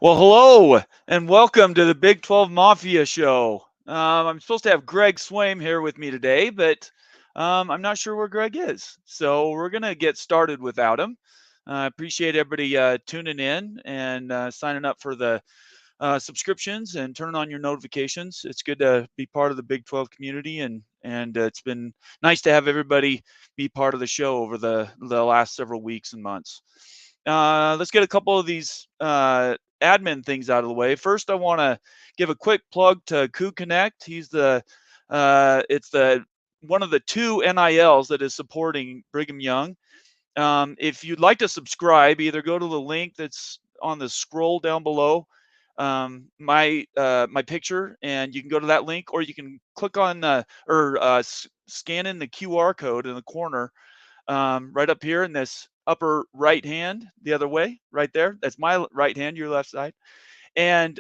Well, hello and welcome to the Big 12 Mafia Show. I'm supposed to have Greg Swaim here with me today, but I'm not sure where Greg is. So we're going to get started without him. I appreciate everybody tuning in and signing up for the subscriptions and turning on your notifications. It's good to be part of the Big 12 community, and it's been nice to have everybody be part of the show over the last several weeks and months. Let's get a couple of these admin things out of the way. First, I want to give a quick plug to Coup Connect. He's it's the one of the two NILs that is supporting Brigham Young. If you'd like to subscribe, either go to the link that's on the scroll down below my picture, and you can go to that link, or you can click on scan in the QR code in the corner right up here in this upper right hand, the other way, right there. That's my right hand, your left side. And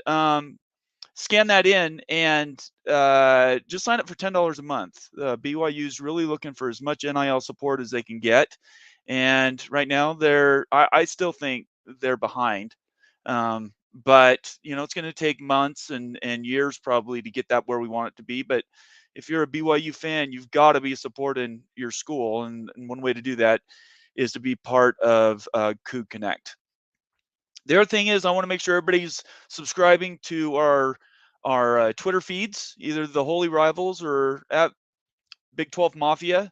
scan that in and just sign up for $10 a month. BYU's really looking for as much NIL support as they can get. And right now, I still think they're behind. But, it's going to take months and years probably to get that where we want it to be. But if you're a BYU fan, you've got to be supporting your school. And one way to do that is to be part of Coup Connect. The other thing is I want to make sure everybody's subscribing to our Twitter feeds, either the Holy Rivals or at Big 12 Mafia.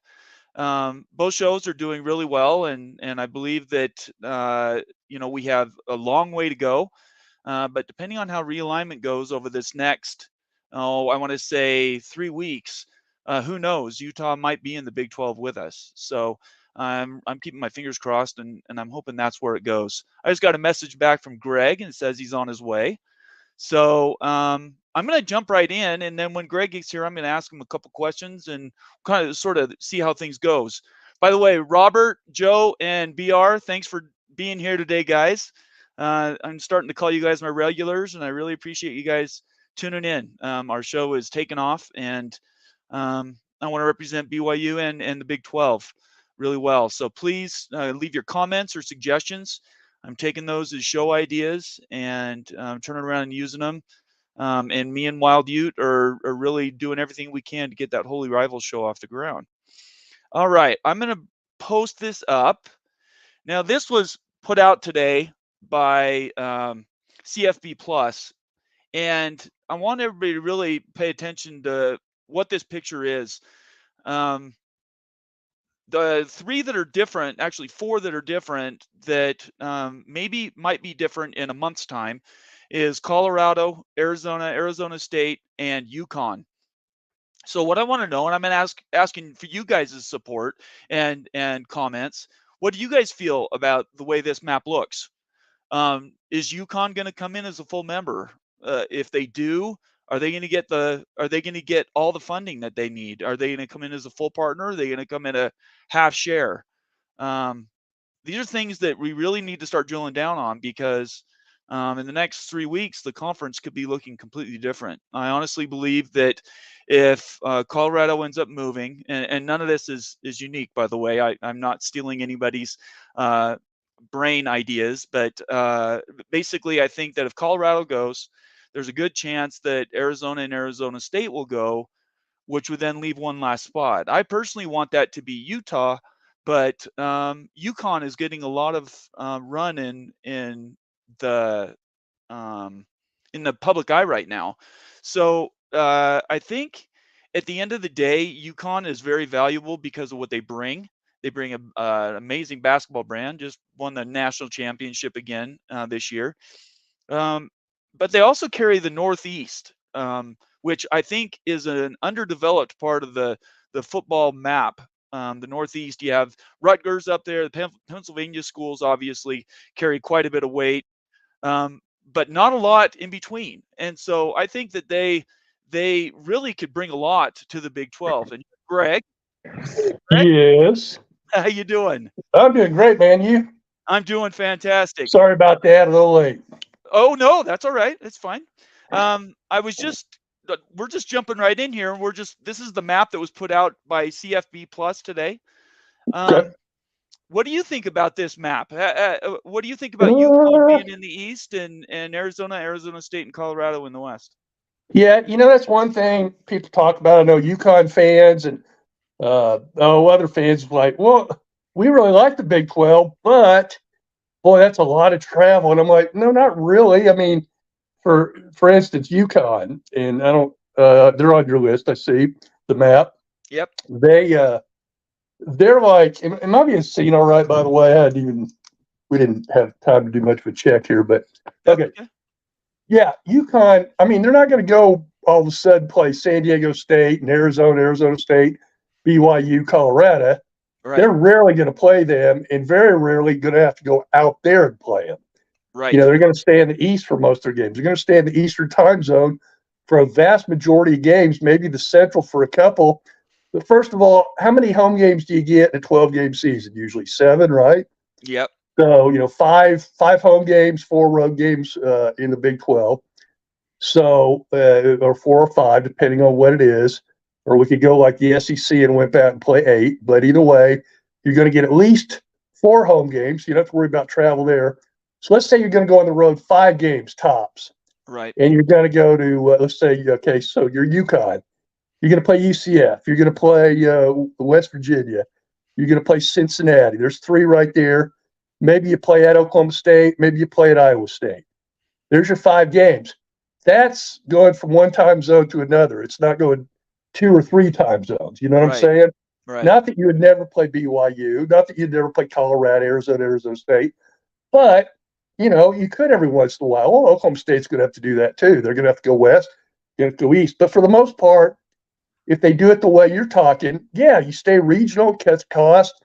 Both shows are doing really well, and I believe that we have a long way to go. But depending on how realignment goes over this next, I want to say 3 weeks, who knows? Utah might be in the Big 12 with us. So I'm keeping my fingers crossed, and I'm hoping that's where it goes. I just got a message back from Greg, and it says he's on his way. So I'm going to jump right in, and then when Greg gets here, I'm going to ask him a couple questions and kind of sort of see how things goes. By the way, Robert, Joe, and BR, thanks for being here today, guys. I'm starting to call you guys my regulars, and I really appreciate you guys tuning in. Our show is taking off, and I want to represent BYU and the Big 12 really well. So please leave your comments or suggestions. I'm taking those as show ideas and turning around and using them. And me and Wild Ute are really doing everything we can to get that Holy Rivals show off the ground. All right, I'm going to post this up. Now, this was put out today by CFB Plus, and I want everybody to really pay attention to what this picture is. The three that are different, actually four that are different, that maybe might be different in a month's time, is Colorado, Arizona State, and UConn. So what I want to know, and I'm asking for you guys' support and comments. What do you guys feel about the way this map looks? Is UConn going to come in as a full member? If they do, are they going to get all the funding that they need? Are they going to come in as a full partner? Are they going to come in a half share? These are things that we really need to start drilling down on, because in the next 3 weeks, the conference could be looking completely different. I honestly believe that if Colorado ends up moving, and none of this is unique, by the way, I'm not stealing anybody's brain ideas, but basically I think that if Colorado goes, there's a good chance that Arizona and Arizona State will go, which would then leave one last spot. I personally want that to be Utah, but UConn is getting a lot of run in the public eye right now. So I think at the end of the day, UConn is very valuable because of what they bring. They bring an amazing basketball brand, just won the national championship again this year. But they also carry the Northeast, which I think is an underdeveloped part of the football map. The Northeast, you have Rutgers up there. The Pennsylvania schools obviously carry quite a bit of weight, but not a lot in between. And so I think that they really could bring a lot to the Big 12. And Greg, Yes. how you doing? I'm doing great, man. You? I'm doing fantastic. Sorry about that. A little late. Oh no, that's all right. It's fine. We're just jumping right in here. This is the map that was put out by CFB Plus today. Okay. What do you think about this map? What do you think about UConn Uh, being in the East and Arizona State, and Colorado in the West? yeah, that's one thing people talk about. I know UConn fans and other fans like, well, we really like the Big 12, but boy, that's a lot of travel. And I'm like, no, not really. I mean, for instance, UConn, and I don't, they're on your list. I see the map. Yep. They're like, am I being seen all right? By the way, we didn't have time to do much of a check here, but That's okay. okay. Yeah, UConn. I mean, they're not going to go all of a sudden play San Diego State and Arizona State, BYU, Colorado. Right. They're rarely going to play them, and very rarely going to have to go out there and play them. Right. They're going to stay in the East for most of their games. They're going to stay in the Eastern time zone for a vast majority of games, maybe the Central for a couple. But first of all, how many home games do you get in a 12-game season? Usually 7, right? Yep. So, five home games, 4 road games in the Big 12. So, or 4 or 5, depending on what it is. Or we could go like the SEC and went back and play 8. But either way, you're going to get at least 4 home games. You don't have to worry about travel there. So let's say you're going to go on the road 5 games tops. Right. And you're going to go to, let's say, okay, so you're UConn. You're going to play UCF. You're going to play West Virginia. You're going to play Cincinnati. There's 3 right there. Maybe you play at Oklahoma State. Maybe you play at Iowa State. There's your 5 games. That's going from one time zone to another. It's not going 2 or 3 time zones. You know what I'm saying? Right. Not that you would never play BYU. Not that you'd never play Colorado, Arizona State. But, you could every once in a while. Well, Oklahoma State's going to have to do that too. They're going to have to go west, going to go east. But for the most part, if they do it the way you're talking, yeah, you stay regional, cuts cost.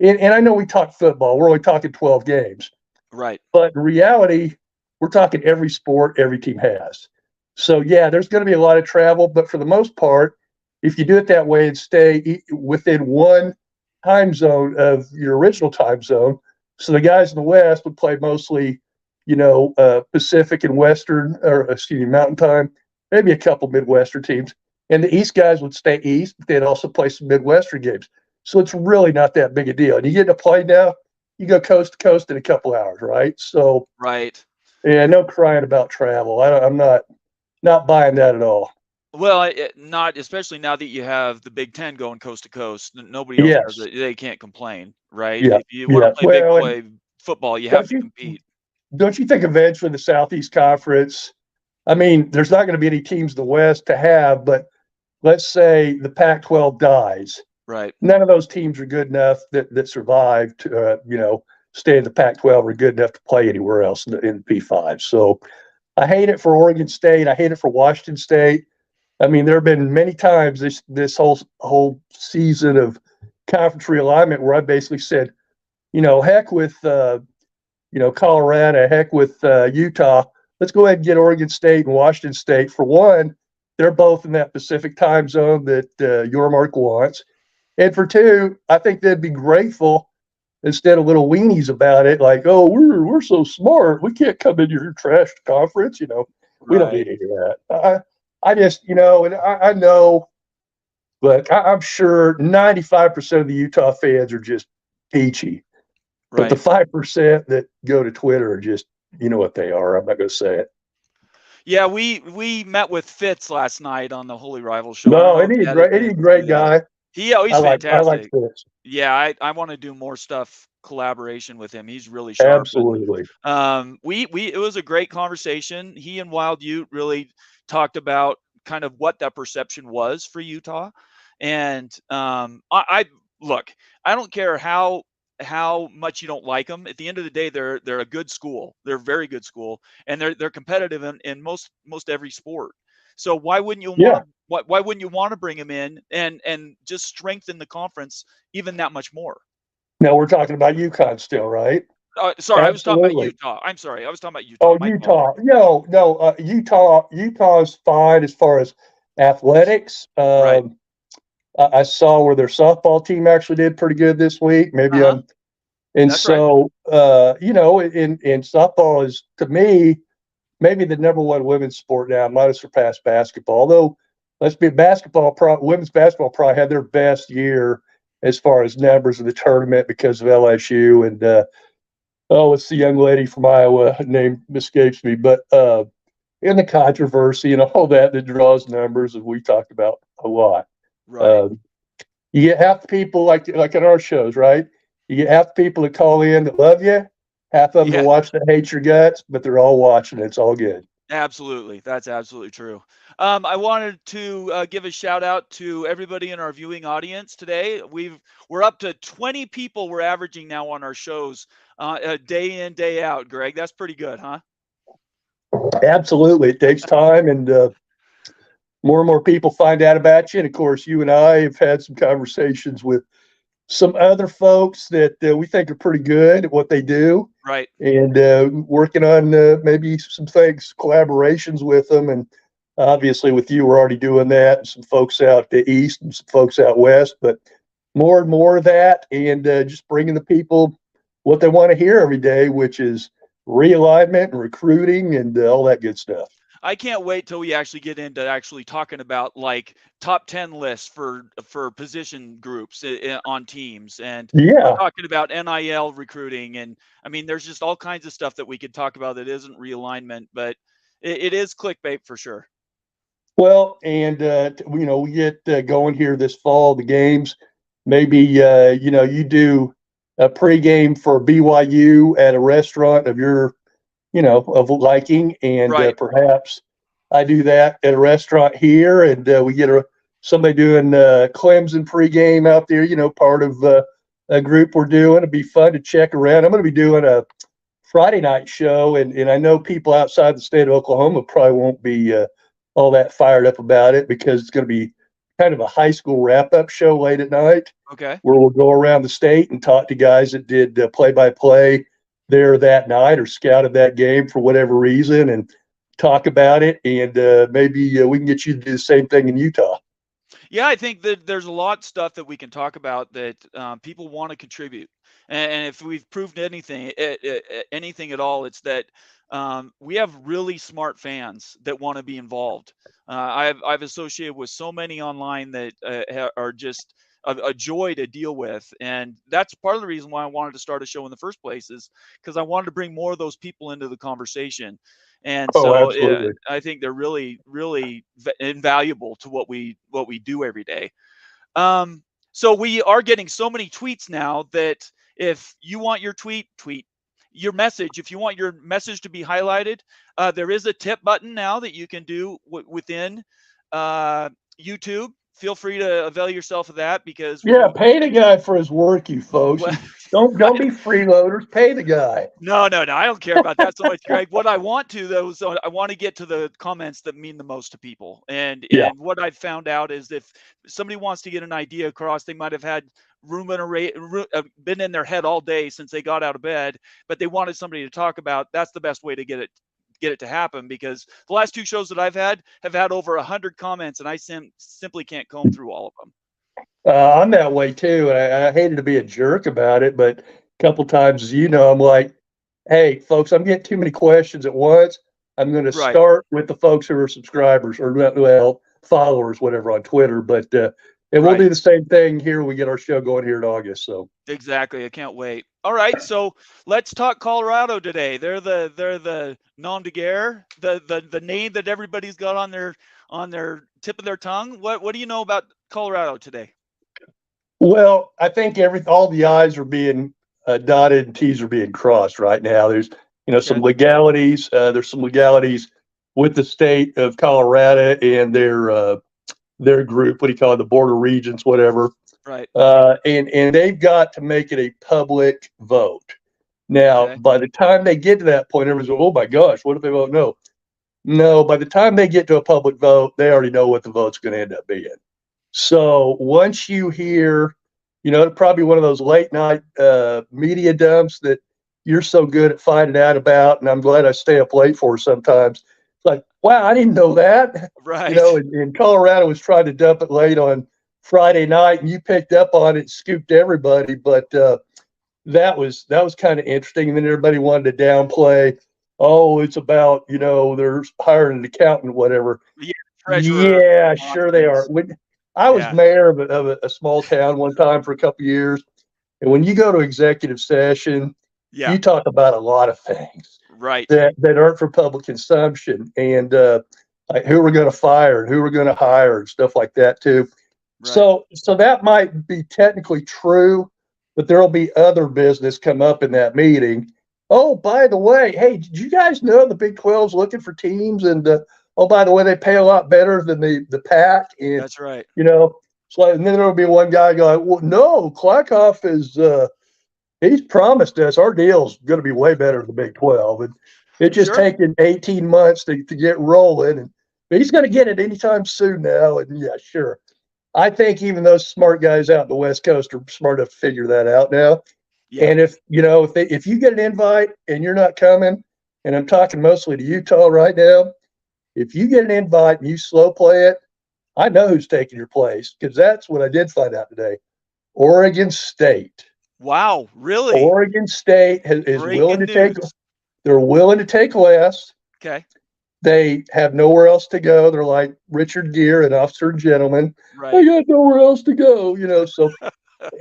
And I know we talk football. We're only talking 12 games. Right. But in reality, we're talking every sport every team has. So, yeah, there's going to be a lot of travel. But for the most part, if you do it that way and stay within one time zone of your original time zone, so the guys in the West would play mostly, Pacific and Western, Mountain time, maybe a couple Midwestern teams. And the East guys would stay East, but they'd also play some Midwestern games. So it's really not that big a deal. And you get to play now, you go coast to coast in a couple hours, right? So, right. Yeah, no crying about travel. I'm not buying that at all. Well, not especially now that you have the Big Ten going coast to coast. Nobody else does it. They can't complain, right? Yeah, If you want to play big boy football, you have to compete. Don't you think eventually the Southeast Conference? I mean, there's not going to be any teams in the West to have, but let's say the Pac-12 dies. Right. None of those teams are good enough that survive to, stay in the Pac-12 or good enough to play anywhere else in the P5. So I hate it for Oregon State. I hate it for Washington State. I mean, there have been many times this whole season of conference realignment where I basically said, heck with, Colorado, heck with Utah. Let's go ahead and get Oregon State and Washington State. For one, they're both in that Pacific time zone that Yormark wants. And for 2, I think they'd be grateful instead of little weenies about it, like, oh, we're so smart. We can't come into your trash conference. We don't need any of that. I just, and I know, but I'm sure 95% of the Utah fans are just peachy. But the 5% that go to Twitter are just, you know what they are. I'm not going to say it. Yeah, we met with Fitz last night on the Holy Rival show. No, he's a great guy. He's fantastic. I like Fitz. Yeah, I want to do more stuff collaboration with him. He's really sharp. Absolutely. And, it was a great conversation. He and Wild Ute really talked about kind of what that perception was for Utah. And I look, I don't care how much you don't like them. At the end of the day, they're a good school. They're a very good school, and they're competitive in most every sport. So why wouldn't you want why wouldn't you want to bring them in and just strengthen the conference even that much more? Now we're talking about UConn still, right? Sorry, I was talking about Utah. I'm sorry, I was talking about Utah. Oh, Utah. No, Utah's fine as far as athletics. Right. I saw where their softball team actually did pretty good this week. Maybe in softball is, to me, maybe the number one women's sport now. Might have surpassed basketball. Although, let's be women's basketball probably had their best year as far as numbers of the tournament because of LSU and it's the young lady from Iowa, name escapes me, but in the controversy and all that draws numbers, as we talked about a lot. Right. You get half the people like in our shows, right? You get half the people that call in that love you, half of them that Yeah. watch that hate your guts, but they're all watching. It's all good. Absolutely. That's absolutely true. I wanted to give a shout out to everybody in our viewing audience today. We're up to 20 people we're averaging now on our shows, day in, day out, Greg. That's pretty good, huh? Absolutely. It takes time, and more and more people find out about you. And of course, you and I have had some conversations with some other folks that we think are pretty good at what they do, Right. and working on maybe some things, collaborations with them. And obviously, with you, we're already doing that. And some folks out the east and some folks out west, but more and more of that, and just bringing the people what they want to hear every day, which is realignment and recruiting and all that good stuff. I can't wait till we actually get into actually talking about like top 10 lists for position groups on teams, and we're Yeah. talking about NIL recruiting, and I mean there's just all kinds of stuff that we could talk about that isn't realignment, but it is clickbait for sure. Well, and we get going here this fall, the games. Maybe you do a pregame for BYU at a restaurant of your, of liking, and Right. perhaps I do that at a restaurant here, and we get somebody doing Clemson pregame out there. Part of a group we're doing. It'd be fun to check around. I'm going to be doing a Friday night show, and I know people outside the state of Oklahoma probably won't be all that fired up about it because it's going to be kind of a high school wrap up show late at night Okay. where we'll go around the state and talk to guys that did play by play there that night or scouted that game for whatever reason and talk about it. And maybe we can get you to do the same thing in Utah. Yeah, I think that there's a lot of stuff that we can talk about that people want to contribute, and if we've proved anything at all, it's that we have really smart fans that want to be involved. I've associated with so many online that are just a joy to deal with, and that's part of the reason why I wanted to start a show in the first place, is because I wanted to bring more of those people into the conversation. And Oh, so absolutely. I think they're really, really invaluable to what we do every day. So we are getting so many tweets now that if you want your tweet your message, if you want your message to be highlighted, there is a tip button now that you can do within YouTube. Feel free to avail yourself of that because Yeah, pay the guy for his work, you folks. well, Don't be freeloaders. Pay the guy. No, no, no. I don't care about that so much, Greg. What I want to though is I want to get to the comments that mean the most to people. And Yeah. what I've found out is if somebody wants to get an idea across, they might have had been in their head all day since they got out of bed, but they wanted somebody to talk about. That's the best way to get it to happen, because the last two shows that I've had have had over 100 comments, and I simply can't comb through all of them. I'm that way too, and I hated to be a jerk about it, but a couple times, I'm like, "Hey, folks, I'm getting too many questions at once. I'm going to Right. start with the folks who are subscribers or well, followers, whatever, on Twitter." But and we'll Right. do the same thing here when we get our show going here in August. So Exactly. I can't wait. All right, so let's talk Colorado today. They're the nom de guerre, the name that everybody's got on their tip of their tongue. What do you know about Colorado today? well, I think all the I's are being dotted and T's are being crossed right now. There's Okay. some legalities. There's some legalities with the state of Colorado and their group. What do you call it? The border regions, whatever. Right. And they've got to make it a public vote. Now, Okay. by the time they get to that point, everyone's going, "Oh my gosh, what if they vote no?" No, by the time they get to a public vote, they already know what the vote's going to end up being. So once you hear, probably one of those late night media dumps that you're so good at finding out about, and I'm glad I stay up late for sometimes. It's like, wow, I didn't know that. Right. And Colorado was trying to dump it late on Friday night, and you picked up on it, scooped everybody. But that was kind of interesting. And then everybody wanted to downplay. Oh, it's about they're hiring an accountant, whatever. Yeah, treasurer Yeah, sure they are. nonsense. I was Yeah. mayor of a small town one time for a couple of years, and when you go to executive session, Yeah. you talk about a lot of things Right. that aren't for public consumption, and like who we're going to fire and who we're going to hire and stuff like that too. Right. So that might be technically true, but there'll be other business come up in that meeting. Oh, by the way, hey, did you guys know the Big 12's looking for teams? And oh, by the way, they pay a lot better than the Pac. And That's right. you know, so and then there'll be one guy going, well, no, Klakoff is he's promised us our deal's going to be way better than the Big 12, and it's just Sure. taken 18 months to get rolling, and he's going to get it anytime soon now. And yeah, sure. I think even those smart guys out in the West Coast are smart enough to figure that out now. Yeah. And if you know if you get an invite and you're not coming, and I'm talking mostly to Utah right now, if you get an invite and you slow play it, I know who's taking your place because that's what I did find out today. Oregon State. Wow. Really? Oregon State is willing Breaking to take. news. They're willing to take less. Okay. They have nowhere else to go. They're like Richard Gere and Officer and Gentleman. I Right. got nowhere else to go, you know. So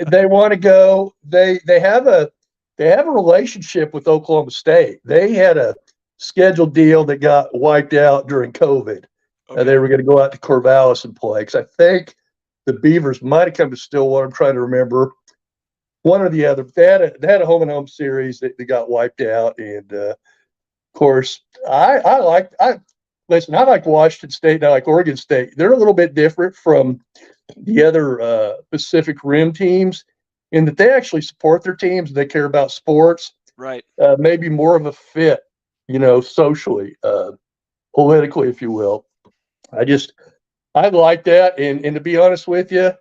they want to go. They have a relationship with Oklahoma State. They had a scheduled deal that got wiped out during COVID. Okay. They were going to go out to Corvallis and play because I think the Beavers might have come to Stillwater. I'm trying to remember one or the other. They had a home and home series that got wiped out, and of course, I listen. I like Washington State and I like Oregon State. They're a little bit different from the other Pacific Rim teams in that they actually support their teams. They care about sports. Right. Maybe more of a fit, socially, politically, if you will. I like that, and to be honest with you,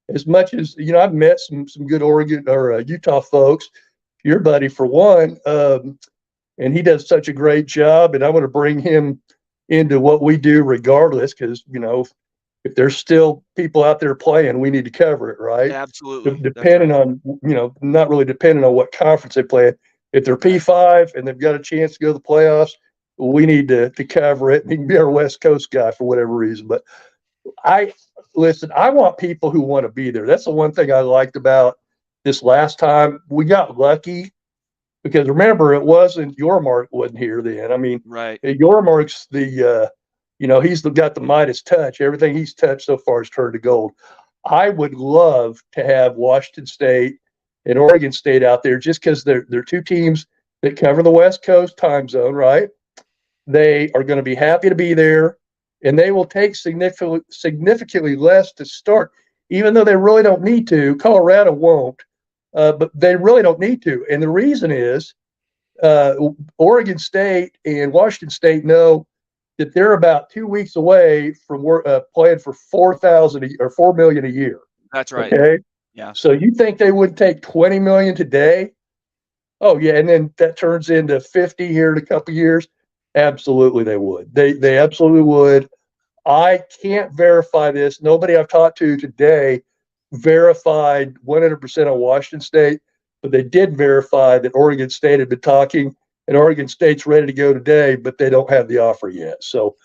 as much as I've met some good Oregon or Utah folks. Your buddy, for one, and he does such a great job, and I want to bring him into what we do, regardless, because if there's still people out there playing, we need to cover it, right? Absolutely. That's Depending right. on not really depending on what conference they play in. If they're Right. P5 and they've got a chance to go to the playoffs, we need to cover it. He can be our West Coast guy for whatever reason, but I listen. I want people who want to be there. That's the one thing I liked about this last time. We got lucky because remember, it wasn't Yormark wasn't here then. I mean, Right. Yormark's he's got the Midas touch. Everything he's touched so far has turned to gold. I would love to have Washington State and Oregon State out there just because they're two teams that cover the West Coast time zone, right? They are going to be happy to be there, and they will take significantly less to start, even though they really don't need to. Colorado won't, but they really don't need to. And the reason is Oregon State and Washington State know that they're about 2 weeks away from playing for 4,000 or 4 million a year. That's right. Okay, Yeah. so you think they would take 20 million today? Oh yeah, and then that turns into 50 here in a couple of years. Absolutely, they would. They absolutely would. I can't verify this. Nobody I've talked to today verified 100% on Washington State, but they did verify that Oregon State had been talking, and Oregon State's ready to go today, but they don't have the offer yet. So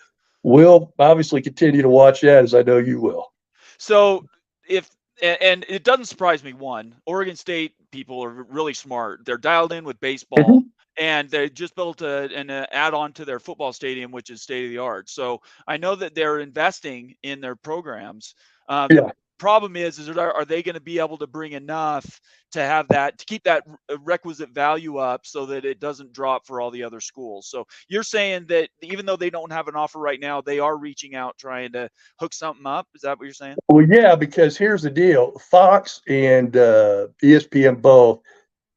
we'll obviously continue to watch that, as I know you will. So if and it doesn't surprise me. One, Oregon State people are really smart. They're dialed in with baseball, and they just built an add-on to their football stadium, which is state of the art. So I know that they're investing in their programs. The Yeah. problem is are they going to be able to bring enough to have that to keep that requisite value up so that it doesn't drop for all the other schools? So you're saying that even though they don't have an offer right now, they are reaching out trying to hook something up. Is that what you're saying? Well, yeah, because here's the deal: Fox and ESPN both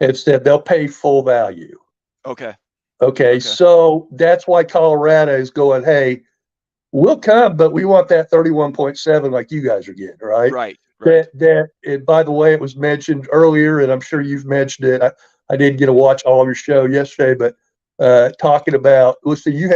have said they'll pay full value. Okay. Okay, Okay. so that's why Colorado is going, hey, we'll come, but we want that 31.7 like you guys are getting, right? Right. Right. That by the way, it was mentioned earlier, and I'm sure you've mentioned it. I didn't get to watch all of your show yesterday, but talking about, listen, you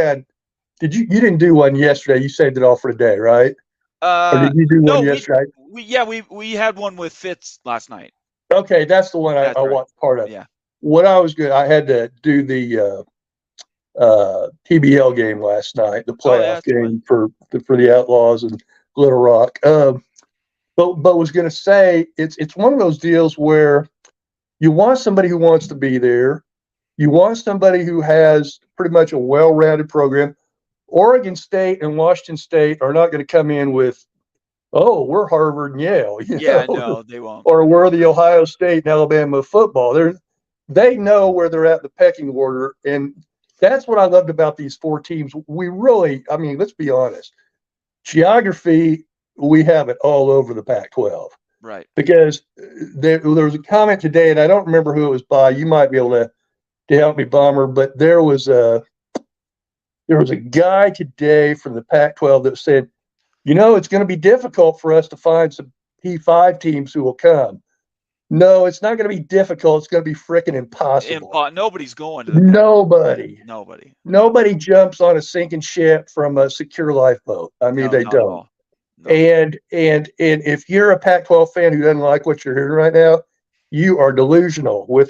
didn't do one yesterday. You saved it all for today, right? Or did you do one No, yesterday? we had one with Fitz last night. Okay, that's the one I That's right. watched part of. Yeah. What I was good, I had to do the TBL game last night, the Oh, yeah, playoff that's fun. game for the Outlaws and Little Rock. but was going to say it's one of those deals where you want somebody who wants to be there. You want somebody who has pretty much a well-rounded program. Oregon State and Washington State are not going to come in with, oh, we're Harvard and Yale, Yeah, no, they won't. or we're the Ohio State and Alabama of football. They know where they're at in the pecking order, and that's what I loved about these four teams. We really, I mean, let's be honest. Geography, we have it all over the Pac-12. Right. Because there was a comment today, and I don't remember who it was by. You might be able to help me, Bomber, but there was a guy today from the Pac-12 that said, it's going to be difficult for us to find some P5 teams who will come. No, it's not going to be difficult. It's going to be freaking impossible. Nobody's going to the Nobody jumps on a sinking ship from a secure lifeboat. I mean, they don't. No. And if you're a Pac-12 fan who doesn't like what you're hearing right now, you are delusional with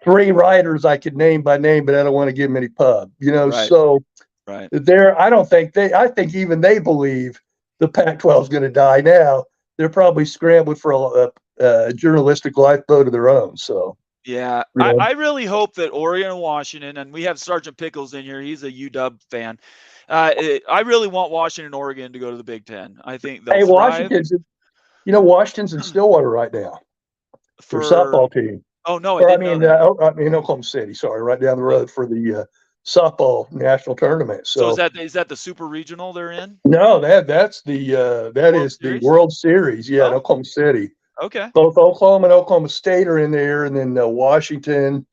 three writers I could name by name, but I don't want to give them any pub. Right. So right. I think even they believe the Pac-12 is going to die now. They're probably scrambling for a journalistic lifeboat of their own. So yeah, I really hope that Oregon and Washington, and we have Sergeant Pickles in here. He's a UW fan. I really want Washington and Oregon to go to the Big Ten. I think they'll thrive. Washington's in Stillwater right now for softball team. Oh no, I mean Oklahoma City. Sorry, right down the road for the softball national tournament. So is that the super regional they're in? No, that's the World Series. Yeah, in Oklahoma City. Okay. Both Oklahoma and Oklahoma State are in there, and then Washington.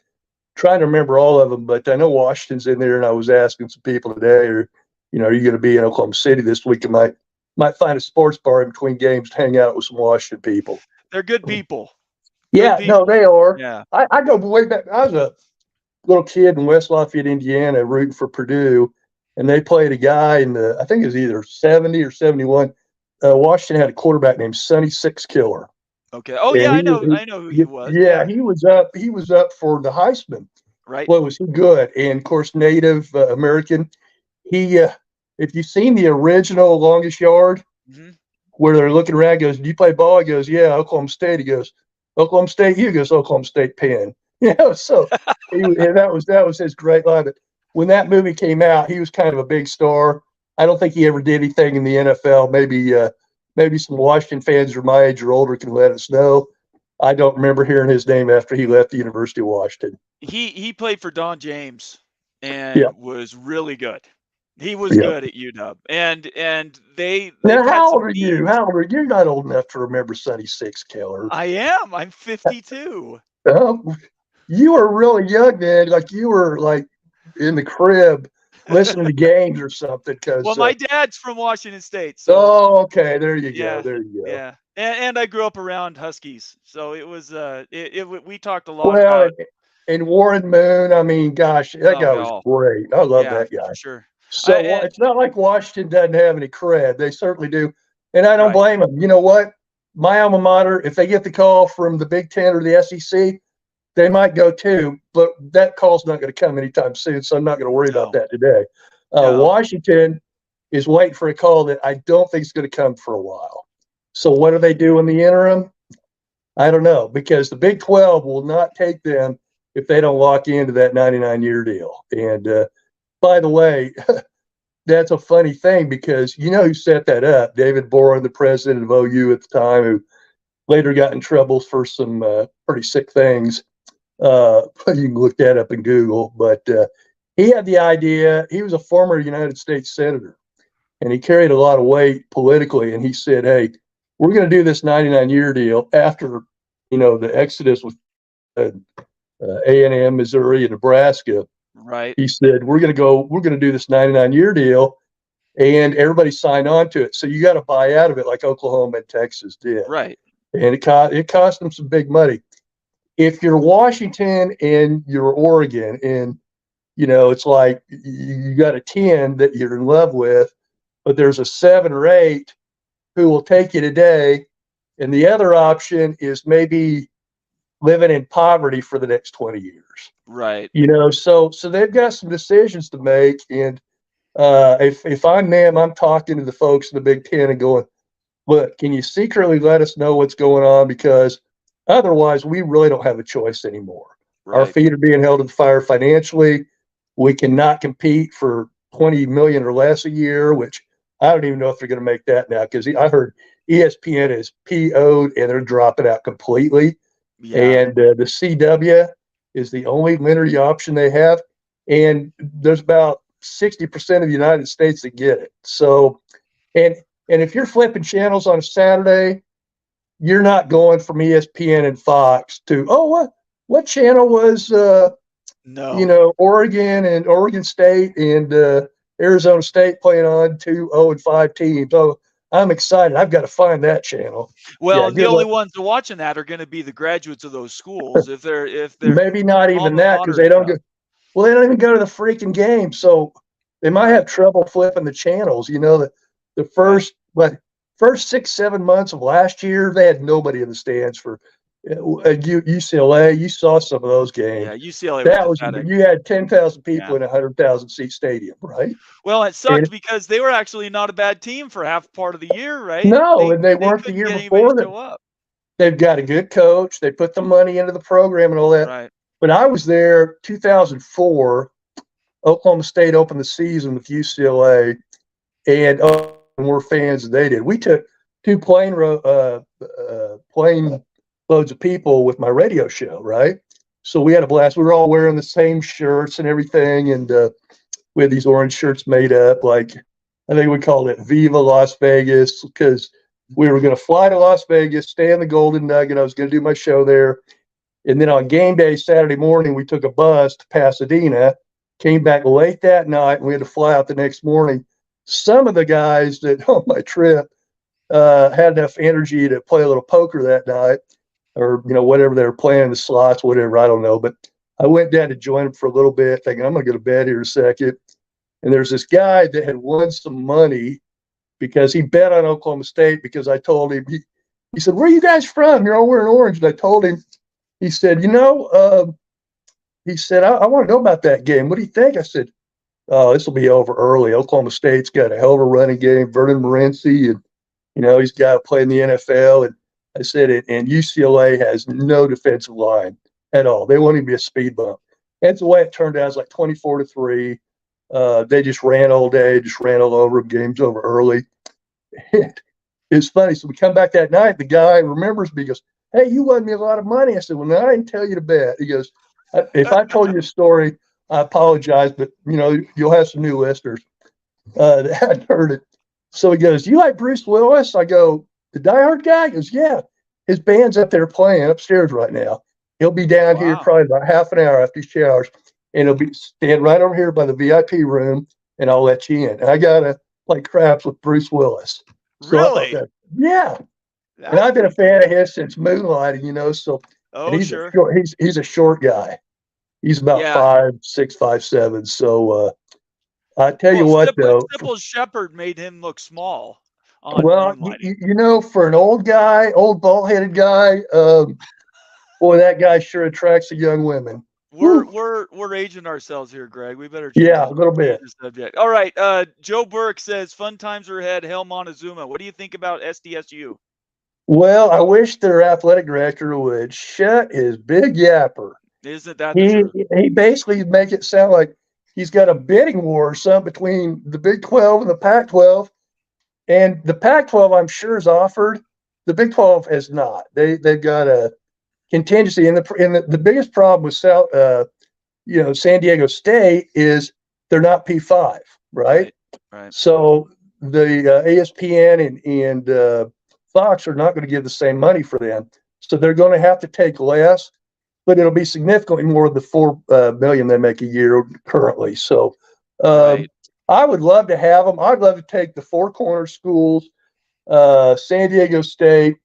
Trying to remember all of them, but I know Washington's in there. And I was asking some people today, are you going to be in Oklahoma City this week? And might find a sports bar in between games to hang out with some Washington people. They're good people. No, they are. Yeah. I go way back. I was a little kid in West Lafayette, Indiana, rooting for Purdue, and they played a guy in I think it was either 70 or 71. Washington had a quarterback named Sonny Six Killer. Okay. Oh, and I know who he was. Yeah, he was up for the Heisman. Right. Well, was he good? And of course, Native American. He, if you've seen the original Longest Yard, where they're looking around, goes, "Do you play ball?" He goes, "Yeah, Oklahoma State." He goes, "Oklahoma State." He goes, "Oklahoma State Penn." So and that was his great line. But when that movie came out, he was kind of a big star. I don't think he ever did anything in the NFL. Maybe some Washington fans are my age or older can let us know. I don't remember hearing his name after he left the University of Washington. He played for Don James and was really good. He was good at UW. And they now, how old are you? How old are you? You're not old enough to remember Sonny Six Killer. I am. I'm 52. You were really young, man. Like you were like in the crib listening to games or something. Well, my dad's from Washington State. So, okay. There you go. There you go. Yeah. And I grew up around Huskies. So it was, we talked a lot about. And Warren Moon, I mean, gosh, that guy was great. I love that guy. For sure. So it's not like Washington doesn't have any cred. They certainly do. And I don't blame them. You know what? My alma mater, if they get the call from the Big Ten or the SEC, they might go too, but that call's not going to come anytime soon, so I'm not going to worry about that today. Washington is waiting for a call that I don't think is going to come for a while. So what do they do in the interim? I don't know, because the Big 12 will not take them if they don't lock into that 99-year deal. And by the way, that's a funny thing because you know who set that up? David Boren, the president of OU at the time, who later got in trouble for some pretty sick things. You can look that up in Google, but he had the idea. He was a former United States senator, and he carried a lot of weight politically. And he said, "Hey, we're going to do this 99-year deal after, the exodus with A&M, Missouri, and Nebraska." Right. He said, "We're going to do this 99-year deal, and everybody signed on to it. So you got to buy out of it, like Oklahoma and Texas did." Right. And it cost them some big money. If you're Washington and you're Oregon, and it's like you got a 10 that you're in love with, but there's a 7 or 8 who will take you today, and the other option is maybe living in poverty for the next 20 years. Right. So they've got some decisions to make, and if I'm them, I'm talking to the folks in the Big Ten and going, but can you secretly let us know what's going on? Because otherwise, we really don't have a choice anymore. Our Right. feet are being held to the fire financially. We cannot compete for 20 million or less a year, which I don't even know if they're going to make that now because I heard ESPN is PO'd and they're dropping out completely. Yeah. And the CW is the only linear option they have. And there's about 60% of the United States that get it. So, and and if you're flipping channels on a Saturday, you're not going from ESPN and Fox to, oh, what channel was No. Oregon and Oregon State and Arizona State playing on 2-0-5 teams. Oh, I'm excited. I've got to find that channel. Well, Yeah, and the good only luck. ones watching that are going to be the graduates of those schools if they're Maybe not even alma that because mater they don't stuff. go. Well, they don't even go to the freaking game, so they might Right. have trouble flipping the channels. The Right. first 6-7 months of last year, they had nobody in the stands for UCLA. You saw some of those Yeah. games. UCLA was That was pathetic. you had 10,000 people Yeah. in a 100,000 seat stadium, right? Well, it And sucked because they were actually not a bad team for half part of the year, right? no, They and they they weren't the couldn't year get anybody to before that. show up. They've got a good coach. They put the money into the program and all that. Right. When I was there, 2004, Oklahoma State opened the season with UCLA, and we're fans and they did. We took two plane loads of people with my radio show, right? So we had a blast. We were all wearing the same shirts and everything, and we had these orange shirts made up. Like I think we called it Viva Las Vegas because we were going to fly to Las Vegas, stay in the Golden Nugget. I was going to do my show there, and then on game day Saturday morning, we took a bus to Pasadena, came back late that night, and we had to fly out the next morning. Some of the guys that on my trip had enough energy to play a little poker that night, or whatever they were playing, the slots, whatever, I don't know. But I went down to join them for a little bit, thinking I'm going to go to bed here in a second. And there's this guy that had won some money because he bet on Oklahoma State because I told him, he said, where are you guys from? You're all wearing orange. And I told him, he said, he said, I want to know about that game. What do you think? I said, oh, this will be over early. Oklahoma State's got a hell of a running game. Vernon Morency, and he's got to play in the NFL. And I said it. And UCLA has no defensive line at all. They won't even be a speed bump. That's the way it turned out. It was like 24-3. They just ran all day, just ran all over. Game's over early. It's funny. So we come back that night. The guy remembers me. He goes, hey, you won me a lot of money. I said, well, no, I didn't tell you to bet. He goes, if I told you a story, I apologize, but you'll have some new listeners that hadn't heard it. So he goes, you like Bruce Willis? I go, the Die Hard guy? He goes, yeah. His band's up there playing upstairs right now. He'll be down here Wow. probably about half an hour after he showers, and he'll be stand right over here by the VIP room, and I'll let you in. And I gotta play craps with Bruce Willis. So I thought Really? that, yeah. And That's I've been a pretty fan of cool. his since Moonlighting. So, and Oh, sure. he's a short guy. He's about Yeah. 5'6", 5'7". So I tell you Well, what, though, Sybil's Shepherd made him look small on well, Moonlighting. for an old guy, old bald-headed guy, boy, that guy sure attracts the young women. We're Whew. we're we're aging ourselves here, Greg. We better Yeah, a little change bit. the subject. All right. Joe Burke says fun times are ahead. Hail Montezuma. What do you think about SDSU? Well, I wish their athletic director would shut his big yapper. Isn't that the He truth? he basically make it sound like he's got a bidding war or something between the Big 12 and the Pac-12. And the Pac-12, I'm sure, is offered. The Big 12 has not. They've got a contingency, and the biggest problem with San Diego State is they're not P5, right? Right. Right. So the ESPN and Fox are not going to give the same money for them, so they're going to have to take less, but it'll be significantly more than the $4 million they make a year currently. So Right. I would love to have them. I'd love to take the Four Corners schools, San Diego State,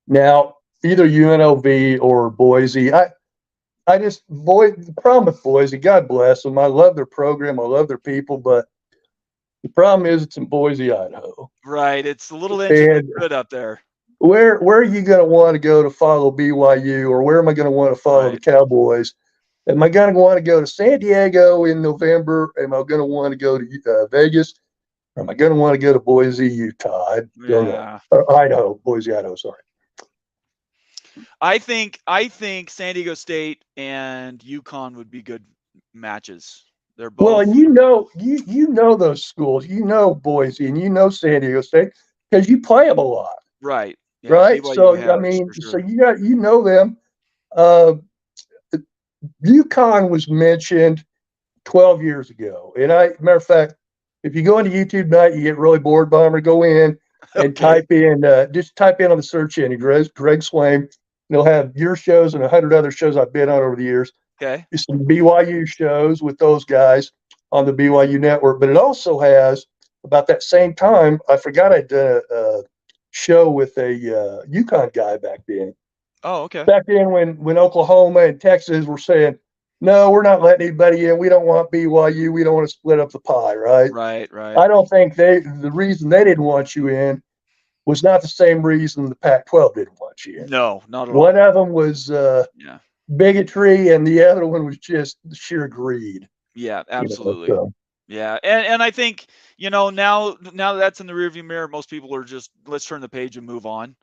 now either UNLV or Boise. The problem with Boise, God bless them. I love their program. I love their people, but the problem is it's in Boise, Idaho. Right. It's a little engine that And could up there. where are you going to want to go to follow BYU, or where am I going to want to follow the Right. Cowboys? Am I going to want to go to San Diego in November? Am I going to want to go to Vegas? Or am I going to want to go to Boise, Utah? I don't know. Yeah. Or Idaho, Boise, Idaho. Sorry. I think San Diego State and UConn would be good matches. They're Well, both and you know those schools. You know Boise, and you know San Diego State because you play them a lot, right. Yeah, right? BYU So I has mean, for so sure. you know them. Uh, UConn was mentioned 12 years ago. And matter of fact, if you go into YouTube tonight, you get really bored, Bomber, go in and Okay. just type in on the search engine, Greg Swaim. And they'll have your shows and 100 other shows I've been on over the years. Okay. Some BYU shows with those guys on the BYU network. But it also has, about that same time, I forgot I did a show with a UConn guy back then. Oh, okay. Back then when Oklahoma and Texas were saying, no, we're not letting anybody in. We don't want BYU. We don't want to split up the pie, right? Right, right. I don't think the reason they didn't want you in was not the same reason the Pac-12 didn't want you in. No, not at all. One of them was Yeah. bigotry, and the other one was just sheer greed. Yeah, You know, absolutely. so Yeah. And I think, now that that's in the rearview mirror, most people are just let's turn the page and move on.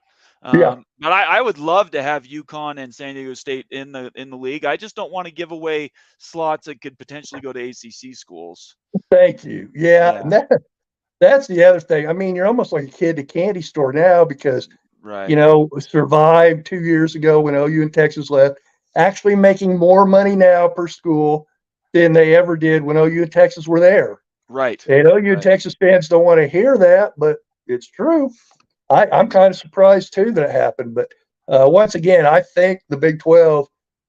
yeah. But I would love to have UConn and San Diego State in the league. I just don't want to give away slots that could potentially go to ACC schools. Thank you. Yeah, Yeah. and that's the other thing. I mean, you're almost like a kid at a candy store now because Right. survived 2 years ago when OU and Texas left, actually making more money now per school than they ever did when OU and Texas were there. Right. And OU and Right. Texas fans don't want to hear that, but it's true. I'm kind of surprised too that it happened. But once again, I think the Big 12,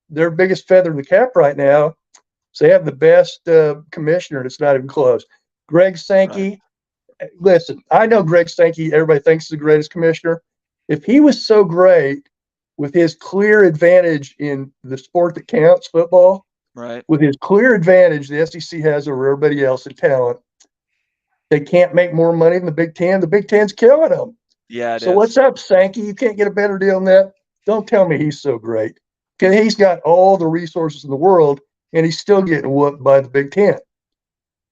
their biggest feather in the cap right now, is they have the best commissioner, and it's not even close. Greg Right. Sankey. Listen, I know Greg Sankey, everybody thinks he's the greatest commissioner. If he was so great with his clear advantage in the sport that counts, football, Right. with his clear advantage the SEC has over everybody else in talent, they can't make more money than the Big Ten. The Big Ten's killing them. Yeah, it So is. what's up, Sankey? You can't get a better deal than that. Don't tell me he's so great. Because he's got all the resources in the world, and he's still getting whooped by the Big Ten.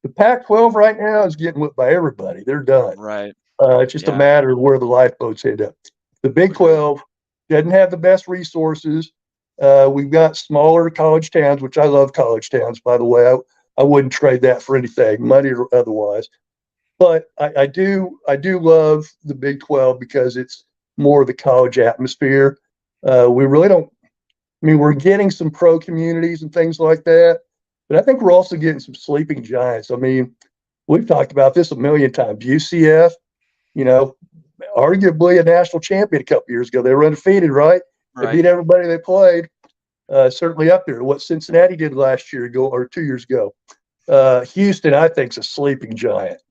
The Pac-12 right now is getting whipped by everybody. They're done. Right. It's just a Yeah, matter of where the lifeboats end up. The Big agreed. 12 doesn't have the best resources. We've got smaller college towns, which I love college towns, by the way. I wouldn't trade that for anything, money or otherwise. But I do love the Big 12 because it's more of the college atmosphere. We really don't. I mean, we're getting some pro communities and things like that, but I think we're also getting some sleeping giants. I mean, we've talked about this a million times. UCF, you know, arguably a national champion a couple years ago. They were undefeated, right? They Right. beat everybody they played. Certainly up there. What Cincinnati did last year ago or 2 years ago. Houston, I think, is a sleeping giant.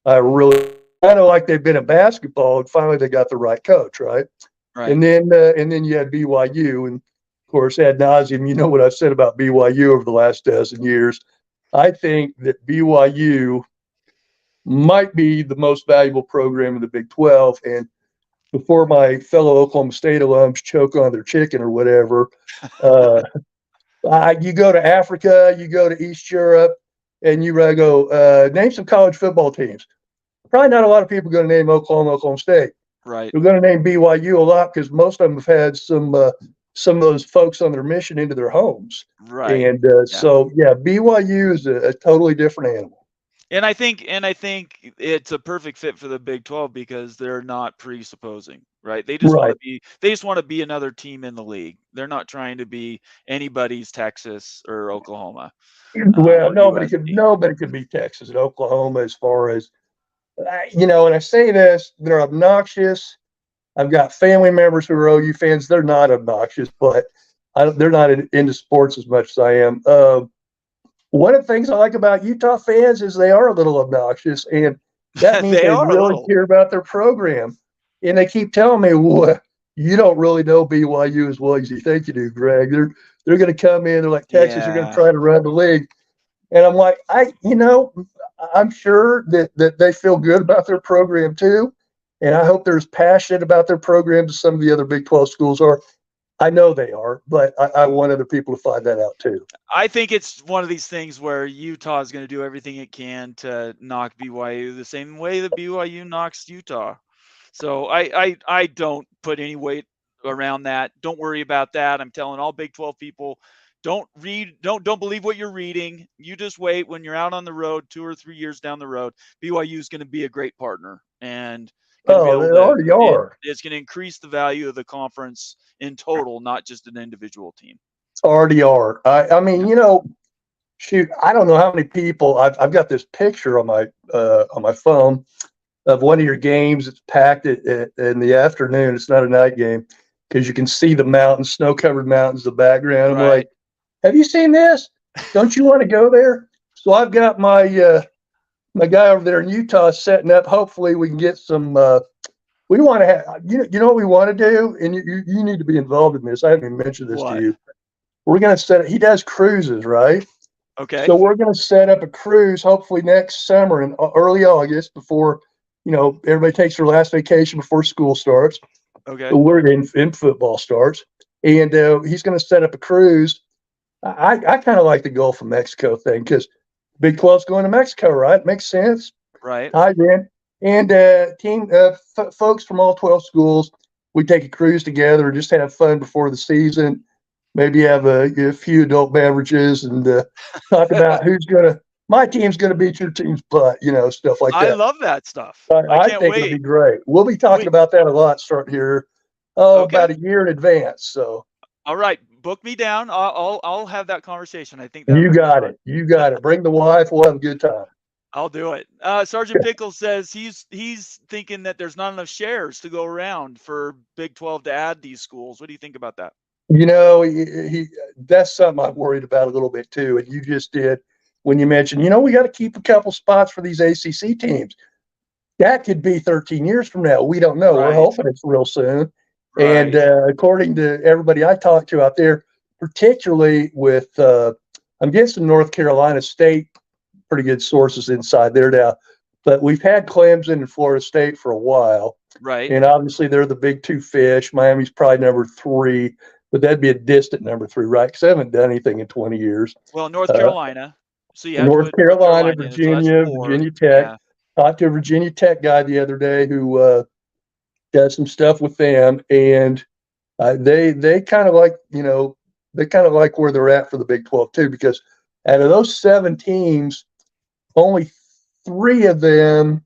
I really kind of like they've been in basketball, and finally they got the right coach, right? Right. And then you had BYU, and of course ad nauseum. You know what I've said about BYU over the last dozen years. I think that BYU might be the most valuable program in the Big 12. And before my fellow Oklahoma State alums choke on their chicken or whatever, uh, you go to Africa, you go to East Europe, and you go name some college football teams. Probably not a lot of people are going to name Oklahoma State. Right. They're going to name BYU a lot because most of them have had some of those folks on their mission into their homes. Right. And Yeah. so, yeah, BYU is a totally different animal. And I think it's a perfect fit for the Big 12 because they're not presupposing, right? Right. They just want to be another team in the league. They're not trying to be anybody's Texas or Oklahoma Well, or USC. nobody could beat Texas and Oklahoma as far as and I say this, they're obnoxious. I've got family members who are OU fans. They're not obnoxious, but they're not into sports as much as I am. One of the things I like about Utah fans is they are a little obnoxious, and that means They they are a really little. care about their program. And they keep telling me, well, you don't really know BYU as well as you think you do, Greg. They're going to come in. They're like Texas. You're going to Yeah. try to run the league. And I'm like, I'm sure that they feel good about their program too. And I hope they're as passionate about their programs as some of the other Big 12 schools are. I know they are, but I want other people to find that out too. I think it's one of these things where Utah is going to do everything it can to knock BYU the same way that BYU knocks Utah. So I don't put any weight around that. Don't worry about that. I'm telling all Big 12 people, don't believe what you're reading. You just wait. When you're out on the road 2 or 3 years down the road, BYU is going to be a great partner and going to be Oh, able they to already are. it's going to increase the value of the conference in total, not just an individual team. Already are. I mean, shoot, I don't know how many people. I've got this picture on my phone of one of your games. It's packed in the afternoon. It's not a night game because you can see the mountains, snow-covered mountains, in the background. I'm Right. like, have you seen this? Don't you want to go there? So I've got my guy over there in Utah setting up. Hopefully, we can get some. We want to have. You know what we want to do, and you need to be involved in this. I haven't even mentioned this to What? you. We're going to set. He does cruises, right? Okay. So we're going to set up a cruise hopefully next summer in early August before, everybody takes their last vacation before school starts. Okay. We're in football starts. And he's going to set up a cruise. I kind of like the Gulf of Mexico thing because Big 12's going to Mexico, right? Makes sense. Right. Hi, Dan. And folks from all 12 schools, we take a cruise together and just have fun before the season. Maybe have a few adult beverages and talk about my team's going to beat your team's butt, stuff like I that. love that stuff. I I can't think it'll be wait. great. We'll be talking We about that a lot starting here, okay. about a year in advance. So All right. Book me down. I'll have that conversation. I think that'll you be got fun. it. You got it. Bring the wife. We'll have a good time. I'll do it. Sergeant Pickles says he's thinking that there's not enough shares to go around for Big 12 to add these schools. What do you think about that? That's something I'm worried about a little bit too. And you just did when you mentioned, we got to keep a couple spots for these ACC teams. That could be 13 years from now. We don't know. We're Right. hoping it's real soon. And Right. according to everybody I talked to out there, particularly with, I'm getting some North Carolina State, pretty good sources inside there now. But we've had Clemson and Florida State for a while. Right. And obviously they're the big two fish. Miami's probably number 3, but that'd be a distant number 3, right? Because they haven't done anything in 20 years. Well, North Uh, Carolina. So you have to North put North Carolina, Carolina in. So that's Virginia, 4. Virginia Tech. Yeah. Talked to a Virginia Tech guy the other day who does some stuff with them, and they kind of like where they're at for the Big 12 too, because out of those 7 teams, only 3 of them